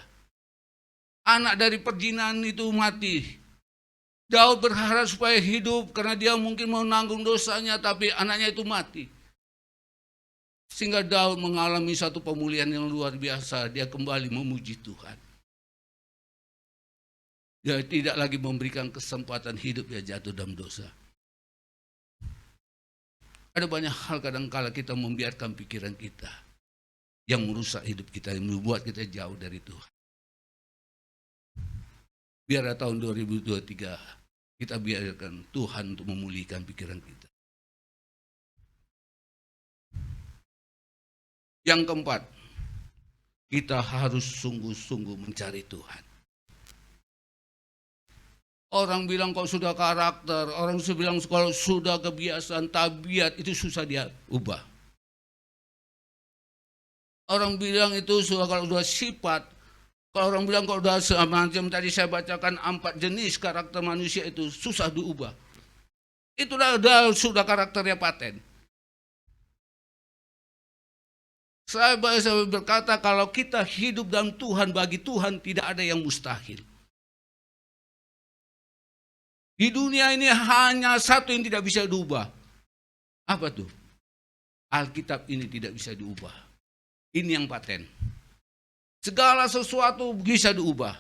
Anak dari perjinahan itu mati. Daud berharap supaya hidup karena dia mungkin mau nanggung dosanya, tapi anaknya itu mati. Sehingga Daud mengalami satu pemulihan yang luar biasa. Dia kembali memuji Tuhan. Dia tidak lagi memberikan kesempatan hidup dia jatuh dalam dosa. Ada banyak hal kadang-kala kita membiarkan pikiran kita yang merusak hidup kita, yang membuat kita jauh dari Tuhan. Biar tahun 2023 kita biarkan Tuhan untuk memulihkan pikiran kita. Yang keempat, kita harus sungguh-sungguh mencari Tuhan. Orang bilang kalau sudah karakter, orang bilang kalau sudah kebiasaan, tabiat, itu susah dia ubah. Orang bilang itu kalau sudah sifat, kalau orang bilang kalau sudah semacam tadi saya bacakan 4 jenis karakter manusia itu susah diubah. Itu sudah karakternya paten. Saya berkata kalau kita hidup dalam Tuhan, bagi Tuhan tidak ada yang mustahil. Di dunia ini hanya satu yang tidak bisa diubah. Apa tuh? Alkitab ini tidak bisa diubah. Ini yang paten. Segala sesuatu bisa diubah.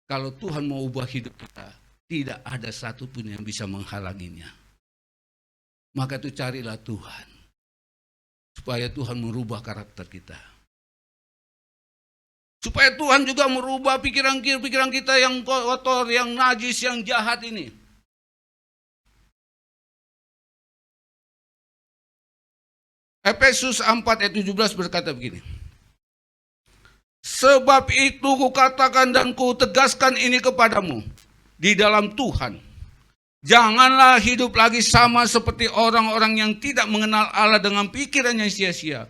Kalau Tuhan mau ubah hidup kita, tidak ada satupun yang bisa menghalanginya. Maka itu carilah Tuhan. Supaya Tuhan merubah karakter kita. Supaya Tuhan juga merubah pikiran kita yang kotor, yang najis, yang jahat ini. Efesus 4 ayat 17 berkata begini. Sebab itu kukatakan dan kutegaskan ini kepadamu di dalam Tuhan. Janganlah hidup lagi sama seperti orang-orang yang tidak mengenal Allah dengan pikiran yang sia-sia.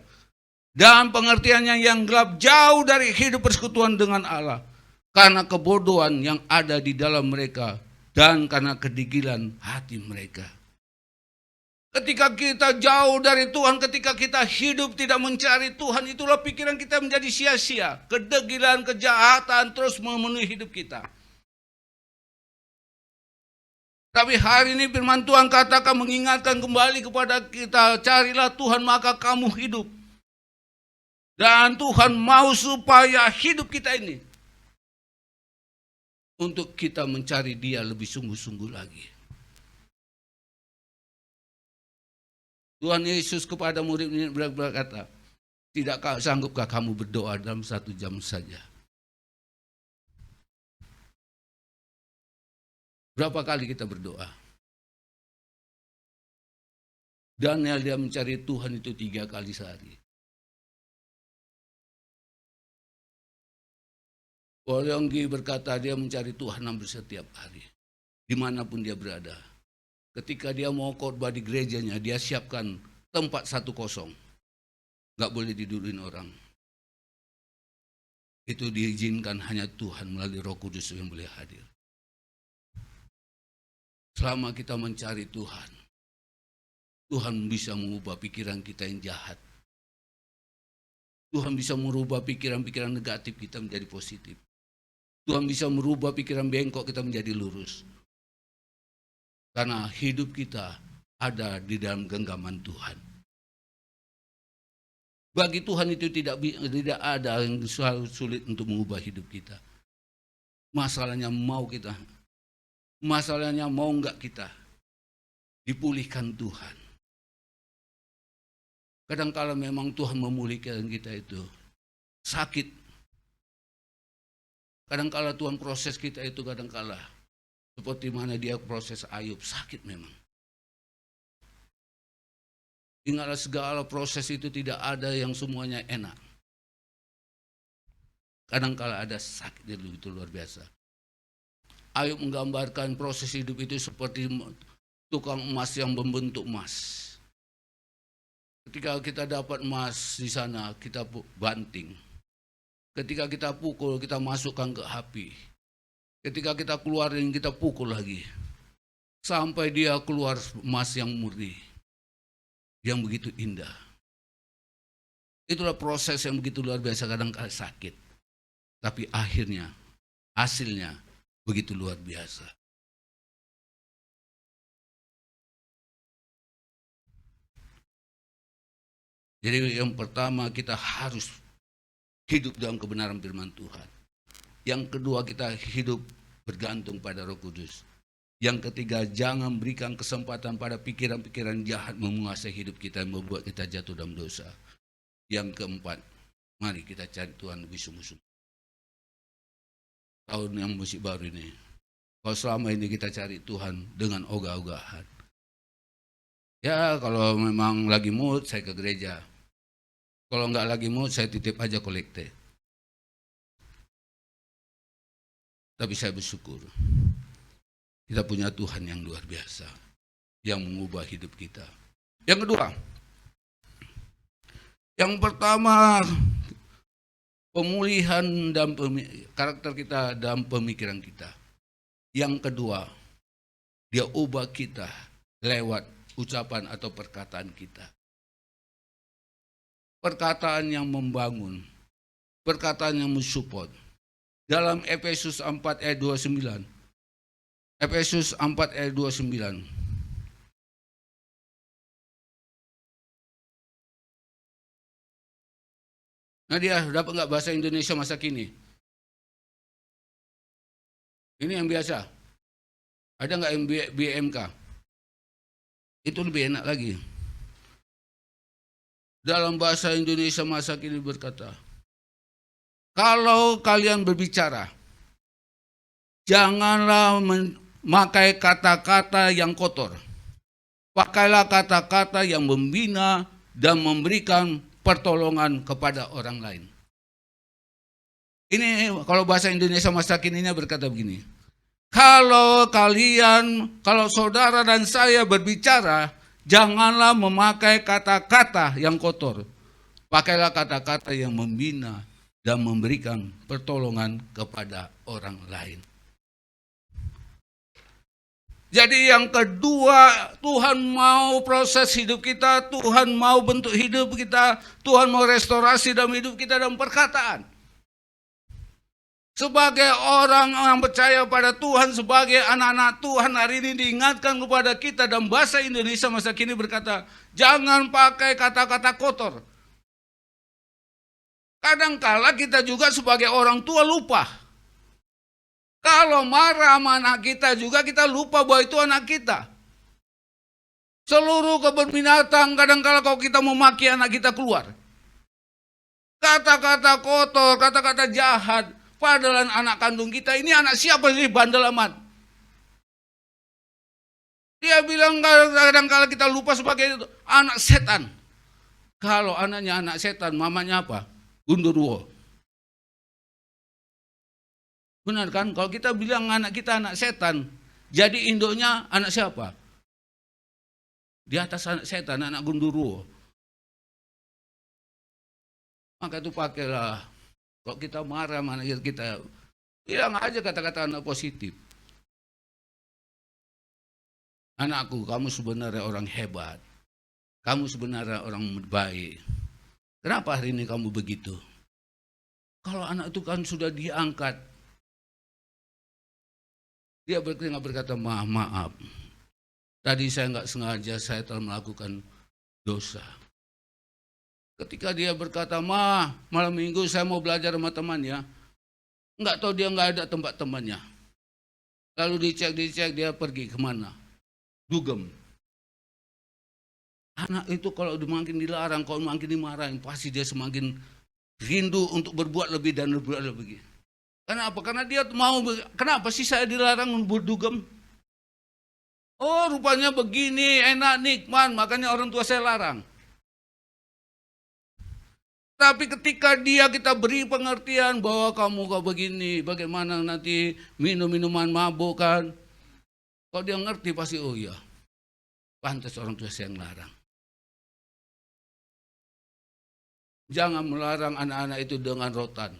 Dan pengertiannya yang gelap jauh dari hidup persekutuan dengan Allah. Karena kebodohan yang ada di dalam mereka dan karena kedigilan hati mereka. Ketika kita jauh dari Tuhan, ketika kita hidup tidak mencari Tuhan, itulah pikiran kita menjadi sia-sia. Kedegilan, kejahatan terus memenuhi hidup kita. Tapi hari ini firman Tuhan katakan mengingatkan kembali kepada kita, carilah Tuhan maka kamu hidup. Dan Tuhan mau supaya hidup kita ini untuk kita mencari Dia lebih sungguh-sungguh lagi. Tuhan Yesus kepada murid-murid berkata, tidakkah sanggupkah kamu berdoa dalam 1 jam saja? Berapa kali kita berdoa? Daniel dia mencari Tuhan itu 3 kali sehari. Yonggi berkata dia mencari Tuhan hampir setiap hari. Dimanapun dia berada. Ketika dia mau khotbah di gerejanya, dia siapkan tempat 1 kosong. Gak boleh didudukin orang. Itu diizinkan hanya Tuhan melalui Roh Kudus yang boleh hadir. Selama kita mencari Tuhan, Tuhan bisa mengubah pikiran kita yang jahat. Tuhan bisa merubah pikiran-pikiran negatif kita menjadi positif. Tuhan bisa merubah pikiran bengkok kita menjadi lurus. Karena hidup kita ada di dalam genggaman Tuhan. Bagi Tuhan itu tidak ada yang selalu sulit untuk mengubah hidup kita. Masalahnya mau enggak kita dipulihkan Tuhan. Kadangkala memang Tuhan memulihkan kita itu sakit. Kadangkala Tuhan proses kita itu kadangkala seperti mana dia proses Ayub, sakit memang. Ingatlah segala proses itu tidak ada yang semuanya enak. Kadangkala ada sakit itu luar biasa. Ayub menggambarkan proses hidup itu seperti tukang emas yang membentuk emas. Ketika kita dapat emas di sana, kita banting. Ketika kita pukul, kita masukkan ke api. Ketika kita keluarin, kita pukul lagi. Sampai dia keluar emas yang murni. Yang begitu indah. Itulah proses yang begitu luar biasa, kadang-kadang sakit. Tapi akhirnya, hasilnya begitu luar biasa. Jadi yang pertama kita harus hidup dalam kebenaran firman Tuhan. Yang kedua kita hidup bergantung pada Roh Kudus. Yang ketiga jangan berikan kesempatan pada pikiran-pikiran jahat menguasai hidup kita yang membuat kita jatuh dalam dosa. Yang keempat, mari kita cari Tuhan lebih sungguh-sungguh. Tahun yang masih baru ini, kalau selama ini kita cari Tuhan dengan ogah-ogahan. Ya kalau memang lagi mood saya ke gereja. Kalau enggak lagi mood saya titip aja kolekte. Tapi saya bersyukur kita punya Tuhan yang luar biasa yang mengubah hidup kita. Yang kedua, yang pertama pemulihan dan karakter kita dan pemikiran kita. Yang kedua, dia ubah kita lewat ucapan atau perkataan kita. Perkataan yang membangun, perkataan yang mensupport. Dalam Efesus 4 ayat 29. Efesus 4 ayat 29. Nah dia dapat nggak bahasa Indonesia masa kini? Ini yang biasa. Ada nggak yang BMK? Itu lebih enak lagi. Dalam bahasa Indonesia masa kini berkata, kalau kalian berbicara, janganlah memakai kata-kata yang kotor. Pakailah kata-kata yang membina dan memberikan pertolongan kepada orang lain. Ini kalau bahasa Indonesia masa kininya berkata begini. Kalau saudara dan saya berbicara, janganlah memakai kata-kata yang kotor. Pakailah kata-kata yang membina dan memberikan pertolongan kepada orang lain. Jadi yang kedua, Tuhan mau proses hidup kita, Tuhan mau bentuk hidup kita, Tuhan mau restorasi dalam hidup kita dalam perkataan. Sebagai orang yang percaya pada Tuhan, sebagai anak-anak Tuhan, hari ini diingatkan kepada kita dalam bahasa Indonesia masa kini berkata, jangan pakai kata-kata kotor. Kadangkala kita juga sebagai orang tua lupa. Kalau marah sama anak kita juga kita lupa bahwa itu anak kita. Seluruh kebun binatang kadangkala kalau kita memaki anak kita keluar. Kata-kata kotor, kata-kata jahat. Padahal anak kandung kita ini anak siapa sih, bandel amat. Dia bilang kadang-kala kita lupa sebagai anak setan. Kalau anaknya anak setan, mamanya apa? Gundurwo. Benar kan? Kalau kita bilang anak kita anak setan, jadi induknya anak siapa? Di atas anak setan, anak gundurwo. Maka itu pakailah. Kalau kita marah, mana kita bilang aja kata-kata anak positif. Anakku, kamu sebenarnya orang hebat. Kamu sebenarnya orang baik. Kenapa hari ini kamu begitu? Kalau anak itu kan sudah diangkat, dia berkata, maaf. Tadi saya nggak sengaja, saya telah melakukan dosa. Ketika dia berkata, malam minggu saya mau belajar sama temannya, nggak tahu dia nggak ada tempat temannya. Lalu dicek, dia pergi kemana? Dugem. Anak itu kalau makin dilarang, kalau makin dimarahin, pasti dia semakin rindu untuk berbuat lebih dan berbuat lebih. Kenapa? Karena dia mau, kenapa sih saya dilarang berdugem? Oh, rupanya begini, enak, nikmat, makanya orang tua saya larang. Tapi ketika kita beri pengertian bahwa kamu kok begini, bagaimana nanti minum minuman mabuk kan? Kalau dia ngerti pasti, oh iya, pantas orang tua saya yang larang. Jangan melarang anak-anak itu dengan rotan.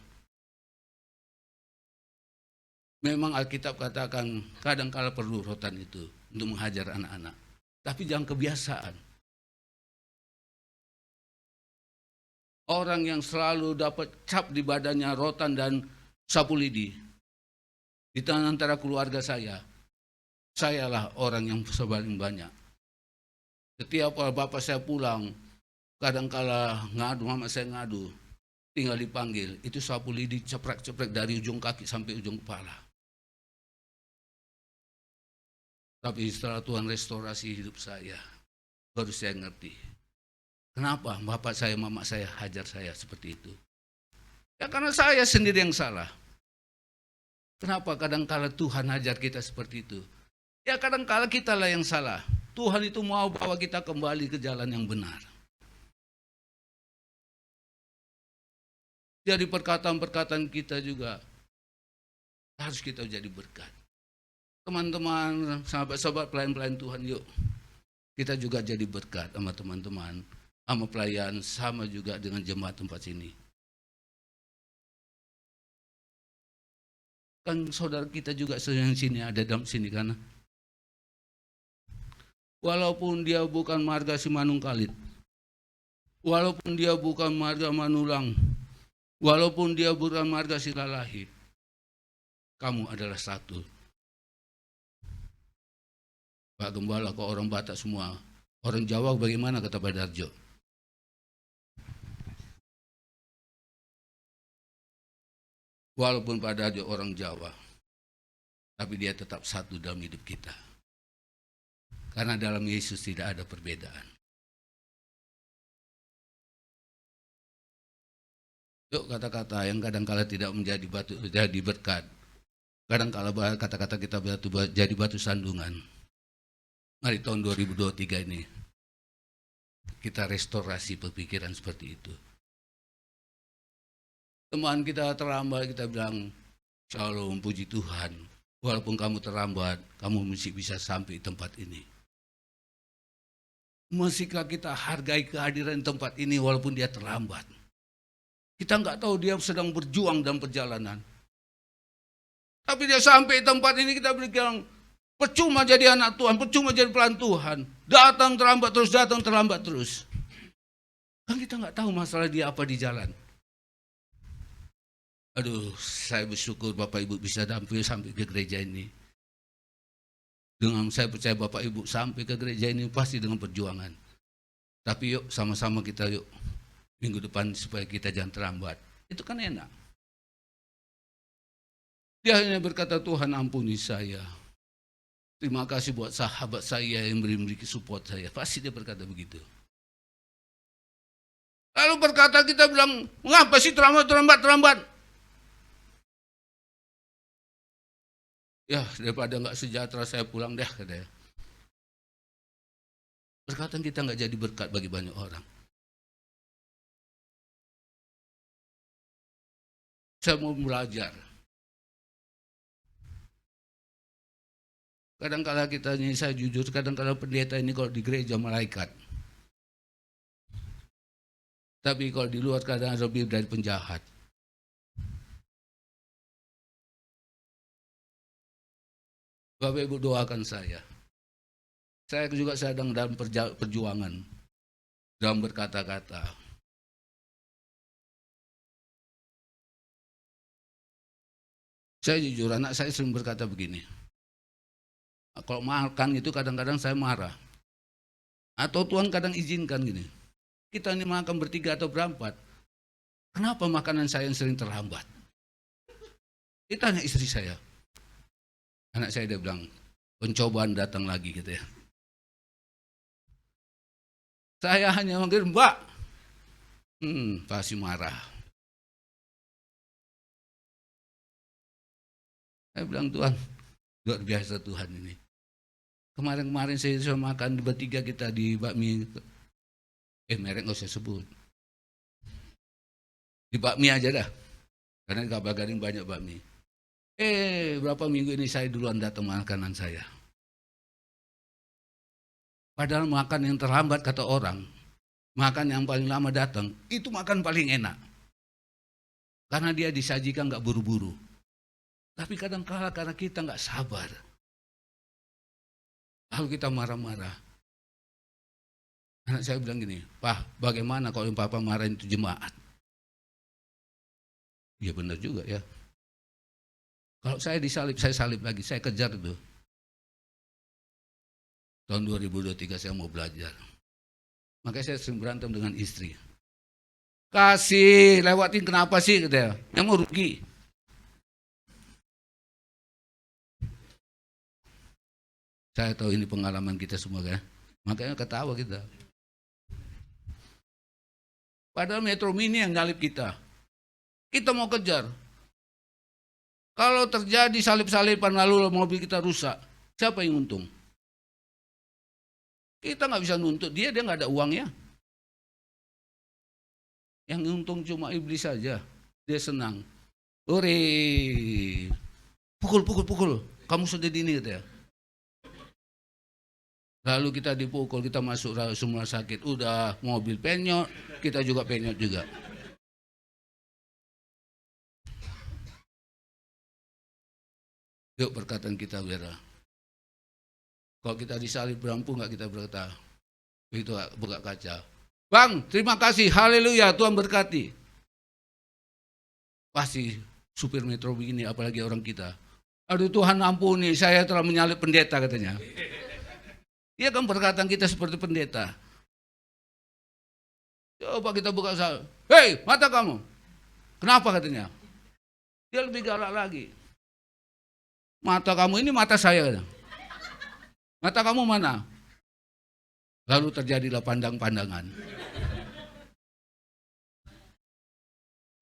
Memang Alkitab katakan kadang-kala perlu rotan itu untuk menghajar anak-anak. Tapi jangan kebiasaan. Orang yang selalu dapat cap di badannya rotan dan sapu lidi. Di antara keluarga sayalah orang yang paling banyak. Setiap bapak saya pulang, kadang-kala ngadu, mama saya ngadu, tinggal dipanggil, itu sapu lidi ceprek-ceprek dari ujung kaki sampai ujung kepala. Tapi setelah Tuhan restorasi hidup saya, baru saya ngerti. Kenapa bapak saya, mama saya hajar saya seperti itu? Ya karena saya sendiri yang salah. Kenapa kadang-kala Tuhan hajar kita seperti itu? Ya kadang-kala kitalah yang salah. Tuhan itu mau bawa kita kembali ke jalan yang benar. Jadi perkataan-perkataan kita juga harus kita jadi berkat. Teman-teman, sahabat-sahabat pelayan-pelayan Tuhan, yuk kita juga jadi berkat sama teman-teman, sama pelayan, sama juga dengan jemaat tempat sini. Kan saudara kita juga yang sini ada dalam sini kan. Walaupun dia bukan marga Simanung Kalit, walaupun dia bukan marga Manulang, walaupun dia bukan marga Silalahi, kamu adalah satu. Pak Gembala, kok orang Batak semua, orang Jawa bagaimana kata Pak Darjo? Walaupun Pak Darjo orang Jawa, tapi dia tetap satu dalam hidup kita. Karena dalam Yesus tidak ada perbedaan. Yuk kata-kata yang kadang-kala tidak menjadi batu, jadi berkat. Kadang-kala kata-kata kita jadi batu sandungan. Mari tahun 2023 ini kita restorasi pemikiran seperti itu. Teman kita terlambat, kita bilang, Shalom, puji Tuhan. Walaupun kamu terlambat, kamu mesti bisa sampai tempat ini. Masihkah kita hargai kehadiran tempat ini walaupun dia terlambat? Kita nggak tahu dia sedang berjuang dalam perjalanan. Tapi dia sampai tempat ini, kita bilang, percuma jadi anak Tuhan, percuma jadi pelayan Tuhan. Datang terlambat terus, datang terlambat terus. Kan kita nggak tahu masalah dia apa di jalan. Aduh, saya bersyukur Bapak Ibu bisa tampil sampai ke gereja ini. Dengan saya percaya Bapak Ibu sampai ke gereja ini pasti dengan perjuangan. Tapi yuk sama-sama kita yuk minggu depan supaya kita jangan terlambat. Itu kan enak. Dia hanya berkata, Tuhan ampuni saya. Terima kasih buat sahabat saya yang beri support saya. Pasti dia berkata begitu. Lalu berkata kita bilang, mengapa sih terlambat? Ya daripada nggak sejahtera saya pulang deh katanya. Perkataan kita nggak jadi berkat bagi banyak orang. Saya mau belajar. Kadang-kala kita ini, saya jujur, kadang-kala pendeta ini kalau di gereja malaikat. Tapi kalau di luar kadang lebih dari penjahat. Bapak Ibu doakan saya. Saya juga sedang dalam perjuangan, dalam berkata-kata. Saya jujur, anak saya sering berkata begini, kalau makan itu kadang-kadang saya marah. Atau Tuhan kadang izinkan gini, kita ini makan bertiga atau berempat, kenapa makanan saya yang sering terlambat? Ditanya istri saya. Anak saya dia bilang, pencobaan datang lagi gitu ya. Saya hanya manggil, Mbak. Pasti marah. Saya bilang, Tuhan, luar biasa Tuhan ini. Kemarin-kemarin saya sudah makan bertiga kita di bakmi. Merek nggak usah sebut. Di bakmi aja dah. Karena di Kabar Gading banyak bakmi. Berapa minggu ini saya duluan datang makanan saya. Padahal makan yang terlambat kata orang, makan yang paling lama datang, itu makan paling enak. Karena dia disajikan nggak buru-buru. Tapi kadang-kala karena kita nggak sabar, lalu kita marah-marah. Anak saya bilang gini, Pak, bagaimana kalau yang Papa marahin itu jemaat? Ya benar juga ya. Kalau saya disalib, saya salib lagi, saya kejar itu. Tahun 2023 saya mau belajar. Makanya saya sering berantem dengan istri. Kasih, lewatin kenapa sih? Gitu ya. Yang mau rugi. Saya tahu ini pengalaman kita semua kan. Makanya ketawa kita. Padahal Metro Mini yang nyalip kita. Kita mau kejar. Kalau terjadi salip-salipan lalu mobil kita rusak, siapa yang untung? Kita nggak bisa nuntut dia nggak ada uangnya. Yang untung cuma iblis saja. Dia senang. Ore, pukul. Kamu sudah dini gitu ya. Lalu kita dipukul, kita masuk semua sakit. Udah mobil penyot, kita juga penyot juga. Yuk perkataan kita Wira. Kalau kita disalib berampu nggak kita berkata, itu buka kaca. Bang, terima kasih, haleluya, Tuhan berkati. Pasti supir Metro begini, apalagi orang kita. Aduh Tuhan ampuni, saya telah menyalip pendeta katanya. Dia kan perkataan kita seperti pendeta. Coba kita buka usaha. Hei, mata kamu. Kenapa katanya? Dia lebih galak lagi. Mata kamu ini mata saya. Mata kamu mana? Lalu terjadilah pandang-pandangan.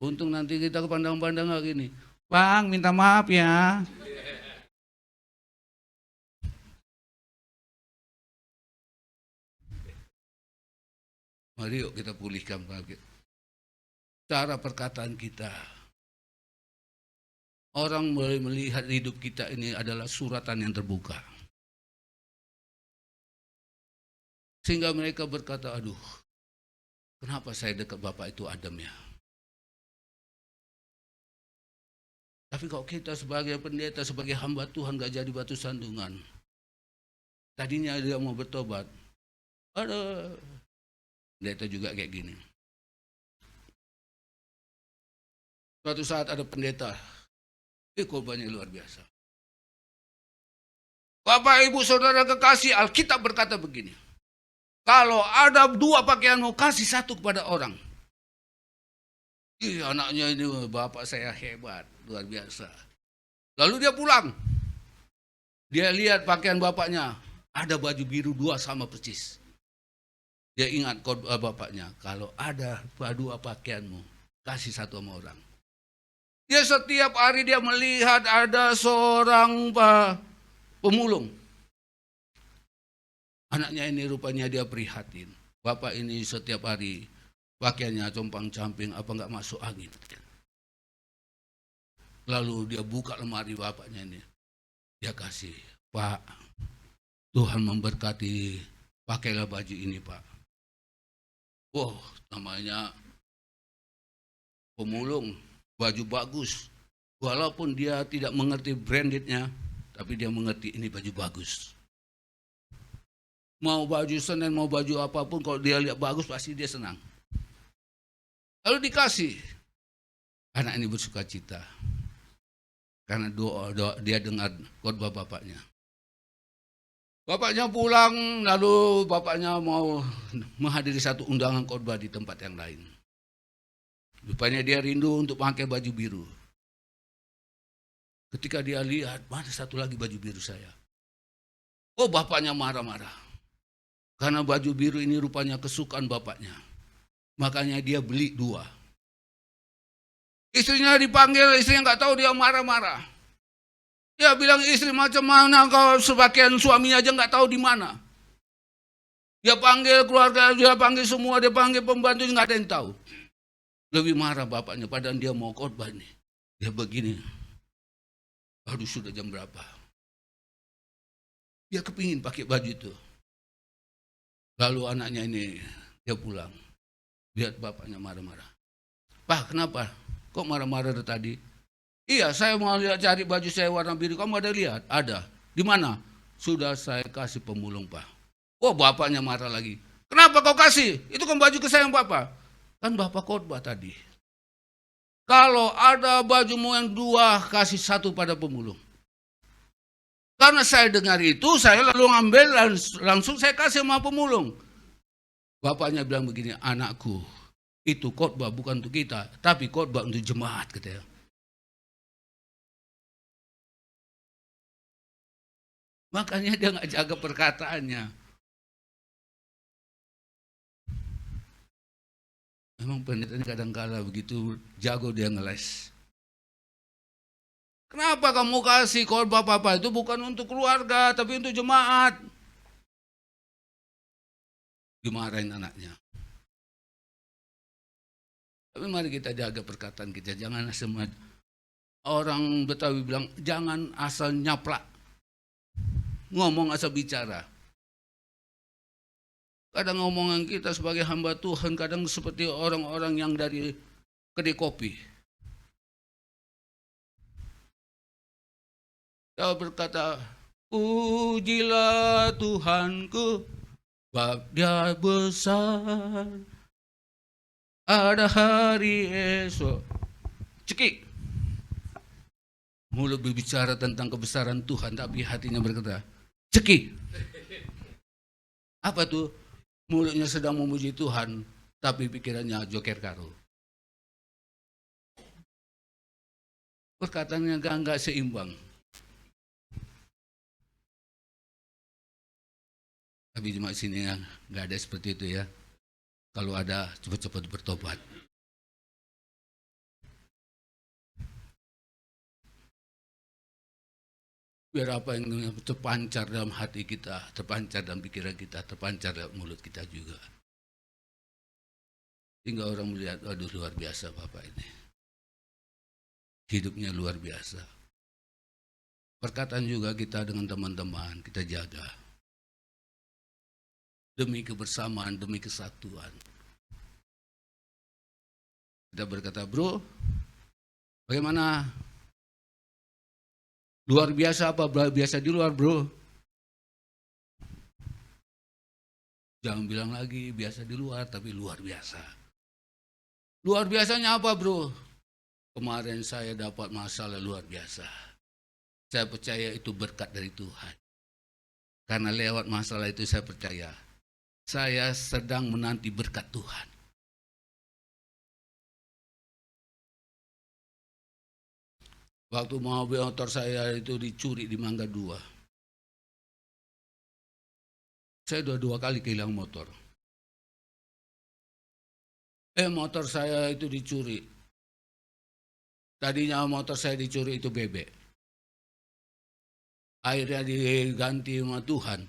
Untung nanti kita ke pandang-pandangan gini. Bang, minta maaf ya. Mari yuk kita pulihkan cara perkataan kita. Orang mulai melihat hidup kita ini adalah suratan yang terbuka. Sehingga mereka berkata, aduh, kenapa saya dekat Bapak itu adem ya? Tapi kalau kita sebagai pendeta, sebagai hamba Tuhan gak jadi batu sandungan. Tadinya dia mau bertobat. Ada pendeta juga kayak gini. Suatu saat ada pendeta, korbannya luar biasa. Bapak, Ibu, Saudara kekasih, Alkitab berkata begini. Kalau ada 2 pakaianmu, kasih 1 kepada orang. Anaknya ini, bapak saya hebat, luar biasa. Lalu dia pulang. Dia lihat pakaian bapaknya, ada baju biru 2 sama persis. Dia ingat kode bapaknya, kalau ada 2 pakaianmu, kasih 1 sama orang. Dia setiap hari dia melihat ada seorang pemulung. Anaknya ini rupanya dia prihatin. Bapak ini setiap hari pakaiannya compang-camping, apa enggak masuk angin. Lalu dia buka lemari bapaknya ini. Dia kasih, Pak, Tuhan memberkati, pakailah baju ini Pak. Wow, namanya pemulung, baju bagus. Walaupun dia tidak mengerti brandednya, tapi dia mengerti ini baju bagus. Mau baju Senin, mau baju apapun, kalau dia lihat bagus pasti dia senang. Lalu dikasih. Anak ini bersuka cita. Karena doa dia dengar khotbah bapaknya. Bapaknya pulang, lalu bapaknya mau menghadiri satu undangan khotbah di tempat yang lain. Rupanya dia rindu untuk pakai baju biru. Ketika dia lihat, mana satu lagi baju biru saya. Oh, bapaknya marah-marah. Karena baju biru ini rupanya kesukaan bapaknya. Makanya dia beli 2. Istrinya dipanggil, istrinya nggak tahu, dia marah-marah. Dia bilang, istri macam mana kau, sebagian suaminya aja nggak tahu di mana. Dia panggil keluarga, dia panggil semua, dia panggil pembantu, nggak ada yang tahu. Lebih marah bapaknya, padahal dia mau khotbah nih. Dia begini, aduh sudah jam berapa. Dia kepingin pakai baju itu. Lalu anaknya ini, dia pulang. Lihat bapaknya marah-marah. Pak, kenapa? Kok marah-marah dari tadi? Iya, saya mau lihat cari baju saya warna biru. Kamu ada lihat? Ada. Di mana? Sudah saya kasih pemulung, Pak. Oh, bapaknya marah lagi. Kenapa kau kasih? Itu kan baju kesayangan Bapak. Kan Bapak khotbah tadi. Kalau ada bajumu yang 2, kasih 1 pada pemulung. Karena saya dengar itu, saya lalu ngambil dan langsung saya kasih sama pemulung. Bapaknya bilang begini, anakku, itu khotbah bukan untuk kita, tapi khotbah untuk jemaat, katanya. Makanya dia nggak jaga perkataannya. Memang pendetanya kadang-kala begitu jago dia ngeles. Kenapa kamu kasih khotbah Papa itu bukan untuk keluarga, tapi untuk jemaat? Dimarahin anaknya. Tapi mari kita jaga perkataan kita, jangan semua orang Betawi bilang jangan asal nyaplak. Ngomong asal bicara. Kadang ngomongan kita sebagai hamba Tuhan kadang seperti orang-orang yang dari kedai kopi. Dia berkata, pujilah Tuhanku, sebab dia besar. Ada hari esok. Cekik. Mulut berbicara tentang kebesaran Tuhan, tapi hatinya berkata, cekik. Apa tuh? Mulutnya sedang memuji Tuhan, tapi pikirannya joker karo. Perkataannya enggak seimbang. Tapi cuma sini ya, enggak ada seperti itu ya. Kalau ada, cepat-cepat bertobat. Biar apa yang terpancar dalam hati kita, terpancar dalam pikiran kita, terpancar dalam mulut kita juga. Hingga orang melihat, waduh luar biasa Bapak ini. Hidupnya luar biasa. Perkataan juga kita dengan teman-teman, kita jaga. Demi kebersamaan, demi kesatuan. Kita berkata, bro, bagaimana? Luar biasa apa biasa di luar, bro? Jangan bilang lagi biasa di luar, tapi luar biasa. Luar biasanya apa, bro? Kemarin saya dapat masalah luar biasa. Saya percaya itu berkat dari Tuhan. Karena lewat masalah itu saya percaya, saya sedang menanti berkat Tuhan. Waktu mobil motor saya itu dicuri di Mangga 2. Saya sudah 2 kali kehilangan motor. Motor saya itu dicuri. Tadinya motor saya dicuri itu bebek. Akhirnya diganti sama Tuhan.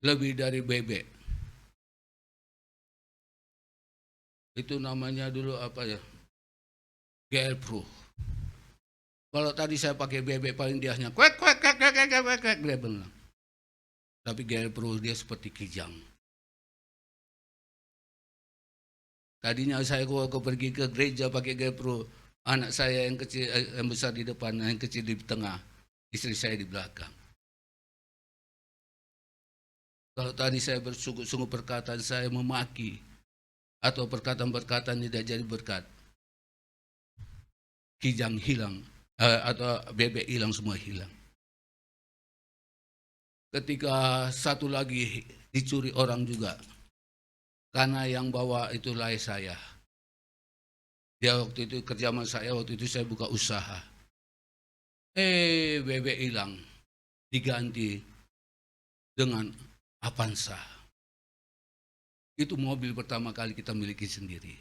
Lebih dari bebek. Itu namanya dulu apa ya? GL Pro. Kalau tadi saya pakai bebek paling dia hanya kwek kwek kwek kwek kwek kwek kwek dia bilang. Tapi GL Pro dia seperti kijang. Tadinya saya pergi ke gereja pakai GL Pro, anak saya yang kecil, yang besar di depan, yang kecil di tengah, istri saya di belakang. Kalau tadi saya bersungguh-sungguh perkataan saya memaki atau perkataan-perkataan tidak jadi berkat, kijang hilang atau bebek hilang, semua hilang. Ketika satu lagi dicuri orang juga, karena yang bawa itu lai saya. Dia waktu itu kerja sama saya, waktu itu saya buka usaha. Bebek hilang, diganti dengan Avanza. Itu mobil pertama kali kita miliki sendiri.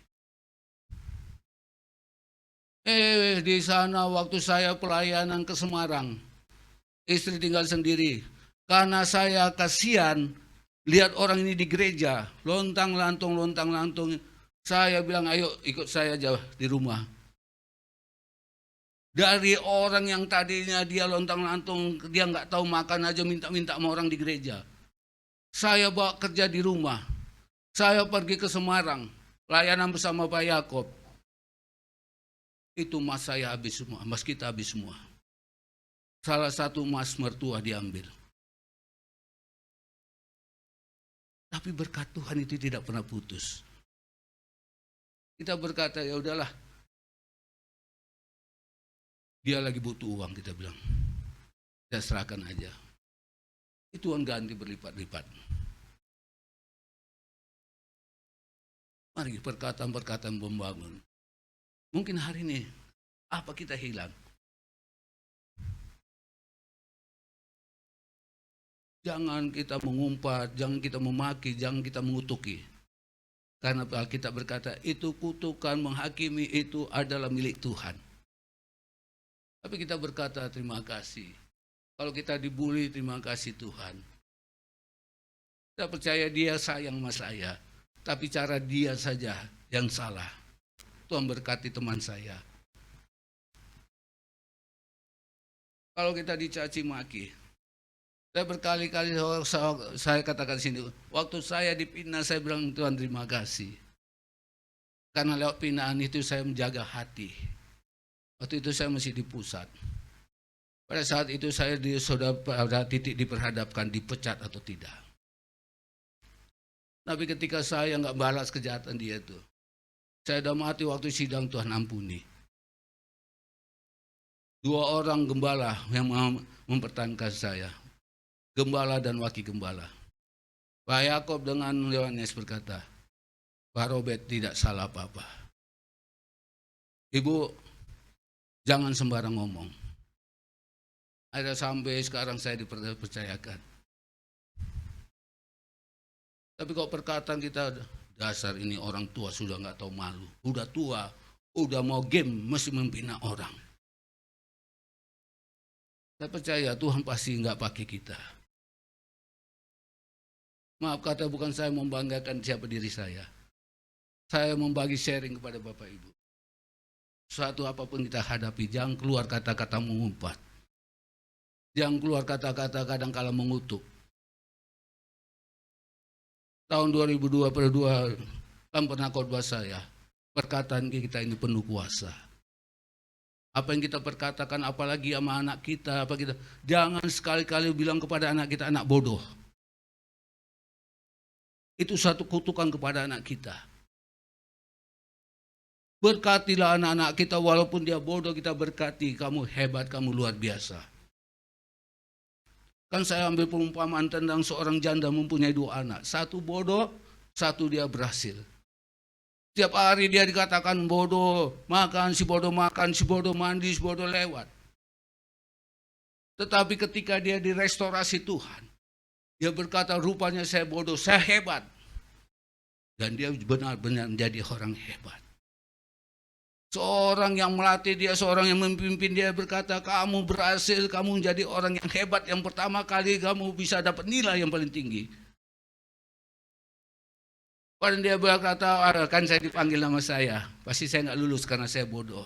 Di sana waktu saya pelayanan ke Semarang, istri tinggal sendiri. Karena saya kasihan lihat orang ini di gereja, lontang-lantung. Saya bilang, ayo ikut saya aja di rumah. Dari orang yang tadinya dia lontang-lantung, dia nggak tahu makan aja minta-minta sama orang di gereja. Saya bawa kerja di rumah. Saya pergi ke Semarang, layanan bersama Pak Yakob. Itu emas saya habis semua, emas kita habis semua. Salah satu emas mertua diambil. Tapi berkat Tuhan itu tidak pernah putus. Kita berkata, ya udahlah, dia lagi butuh uang, kita bilang. Kita serahkan aja. Tuhan ganti berlipat-lipat. Mari perkataan-perkataan membangun. Mungkin hari ini, apa kita hilang? Jangan kita mengumpat, jangan kita memaki, jangan kita mengutuki. Karena Alkitab berkata, itu kutukan menghakimi itu adalah milik Tuhan. Tapi kita berkata terima kasih. Kalau kita dibully, terima kasih Tuhan. Kita percaya dia sayang sama saya, tapi cara dia saja yang salah. Tuhan berkati teman saya. Kalau kita dicaci maki, saya berkali-kali saya katakan sini, waktu saya dipinah saya bilang Tuhan terima kasih. Karena lewat pinahan itu saya menjaga hati. Waktu itu saya masih di pusat. Pada saat itu saya sudah pada titik diperhadapkan, dipecat atau tidak. Tapi ketika saya nggak balas kejahatan dia itu, saya sudah mati waktu sidang, Tuhan ampuni. 2 orang gembala yang mempertahankan saya. Gembala dan wakil gembala. Pak Yakob dengan Yohanes berkata, Pak Robert tidak salah apa-apa. Ibu, jangan sembarang ngomong. Ada sampai sekarang saya dipercayakan. Tapi kalau perkataan kita, dasar ini orang tua sudah nggak tahu malu. Udah tua, udah mau game, mesti membina orang. Saya percaya Tuhan pasti nggak pakai kita. Maaf kata, bukan saya membanggakan siapa diri saya. Saya membagi sharing kepada Bapak Ibu. Suatu apapun kita hadapi, jangan keluar kata-kata mengumpat. Jangan keluar kata-kata kadang-kala mengutuk. Tahun 2022 kan pernah khotbah saya, perkataan kita ini penuh kuasa. Apa yang kita perkatakan, apalagi sama anak kita, jangan sekali-kali bilang kepada anak kita anak bodoh. Itu satu kutukan kepada anak kita. Berkatilah anak-anak kita walaupun dia bodoh, kita berkati, kamu hebat, kamu luar biasa. Kan saya ambil perumpamaan tentang seorang janda mempunyai 2 anak. Satu bodoh, satu dia berhasil. Tiap hari dia dikatakan bodoh, makan, si bodoh mandi, si bodoh lewat. Tetapi ketika dia direstorasi Tuhan, dia berkata rupanya saya bodoh, saya hebat. Dan dia benar-benar menjadi orang hebat. Seorang yang melatih dia, seorang yang memimpin dia berkata, kamu berhasil, kamu menjadi orang yang hebat. Yang pertama kali kamu bisa dapat nilai yang paling tinggi. Padahal dia berkata, kan saya dipanggil nama saya, pasti saya nggak lulus karena saya bodoh.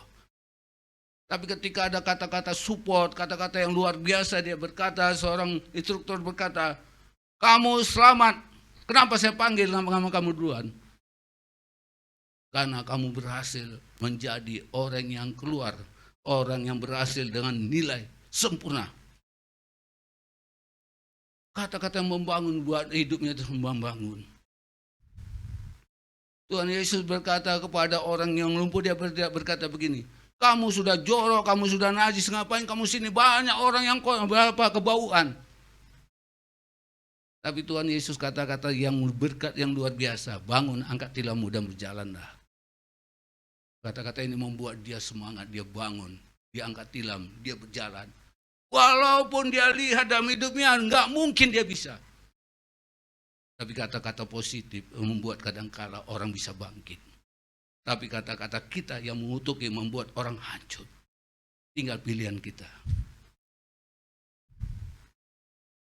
Tapi ketika ada kata-kata support, kata-kata yang luar biasa, dia berkata, seorang instruktur berkata, kamu selamat, kenapa saya panggil nama kamu duluan? Karena kamu berhasil menjadi orang yang keluar, orang yang berhasil dengan nilai sempurna. Kata-kata yang membangun buat hidupnya terus membangun. Tuhan Yesus berkata kepada orang yang lumpuh, dia berkata begini, kamu sudah jorok, kamu sudah najis, ngapain kamu sini? Banyak orang yang berapa kebauan. Tapi Tuhan Yesus kata-kata yang berkat yang luar biasa, bangun, angkat tilammu dan berjalanlah. Kata-kata ini membuat dia semangat, dia bangun, dia angkat tilam, dia berjalan. Walaupun dia lihat dalam hidupnya enggak mungkin dia bisa. Tapi kata-kata positif membuat kadang-kala orang bisa bangkit. Tapi kata-kata kita yang mengutuki membuat orang hancur. Tinggal pilihan kita.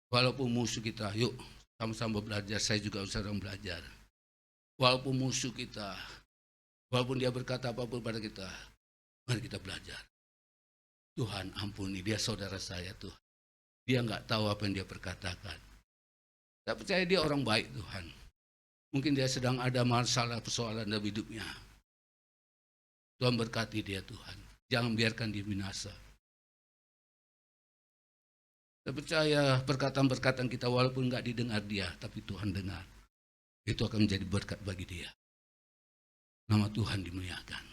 Walaupun musuh kita, yuk sama-sama belajar, saya juga sedang belajar. Walaupun musuh kita, walaupun dia berkata apapun pada kita, mari kita belajar. Tuhan ampuni, dia saudara saya Tuhan. Dia enggak tahu apa yang dia perkatakan. Saya percaya dia orang baik Tuhan. Mungkin dia sedang ada masalah persoalan dalam hidupnya. Tuhan berkati dia Tuhan. Jangan biarkan dia binasa. Saya percaya perkataan-perkataan kita walaupun enggak didengar dia, tapi Tuhan dengar. Itu akan menjadi berkat bagi dia. Nama Tuhan dimuliakan.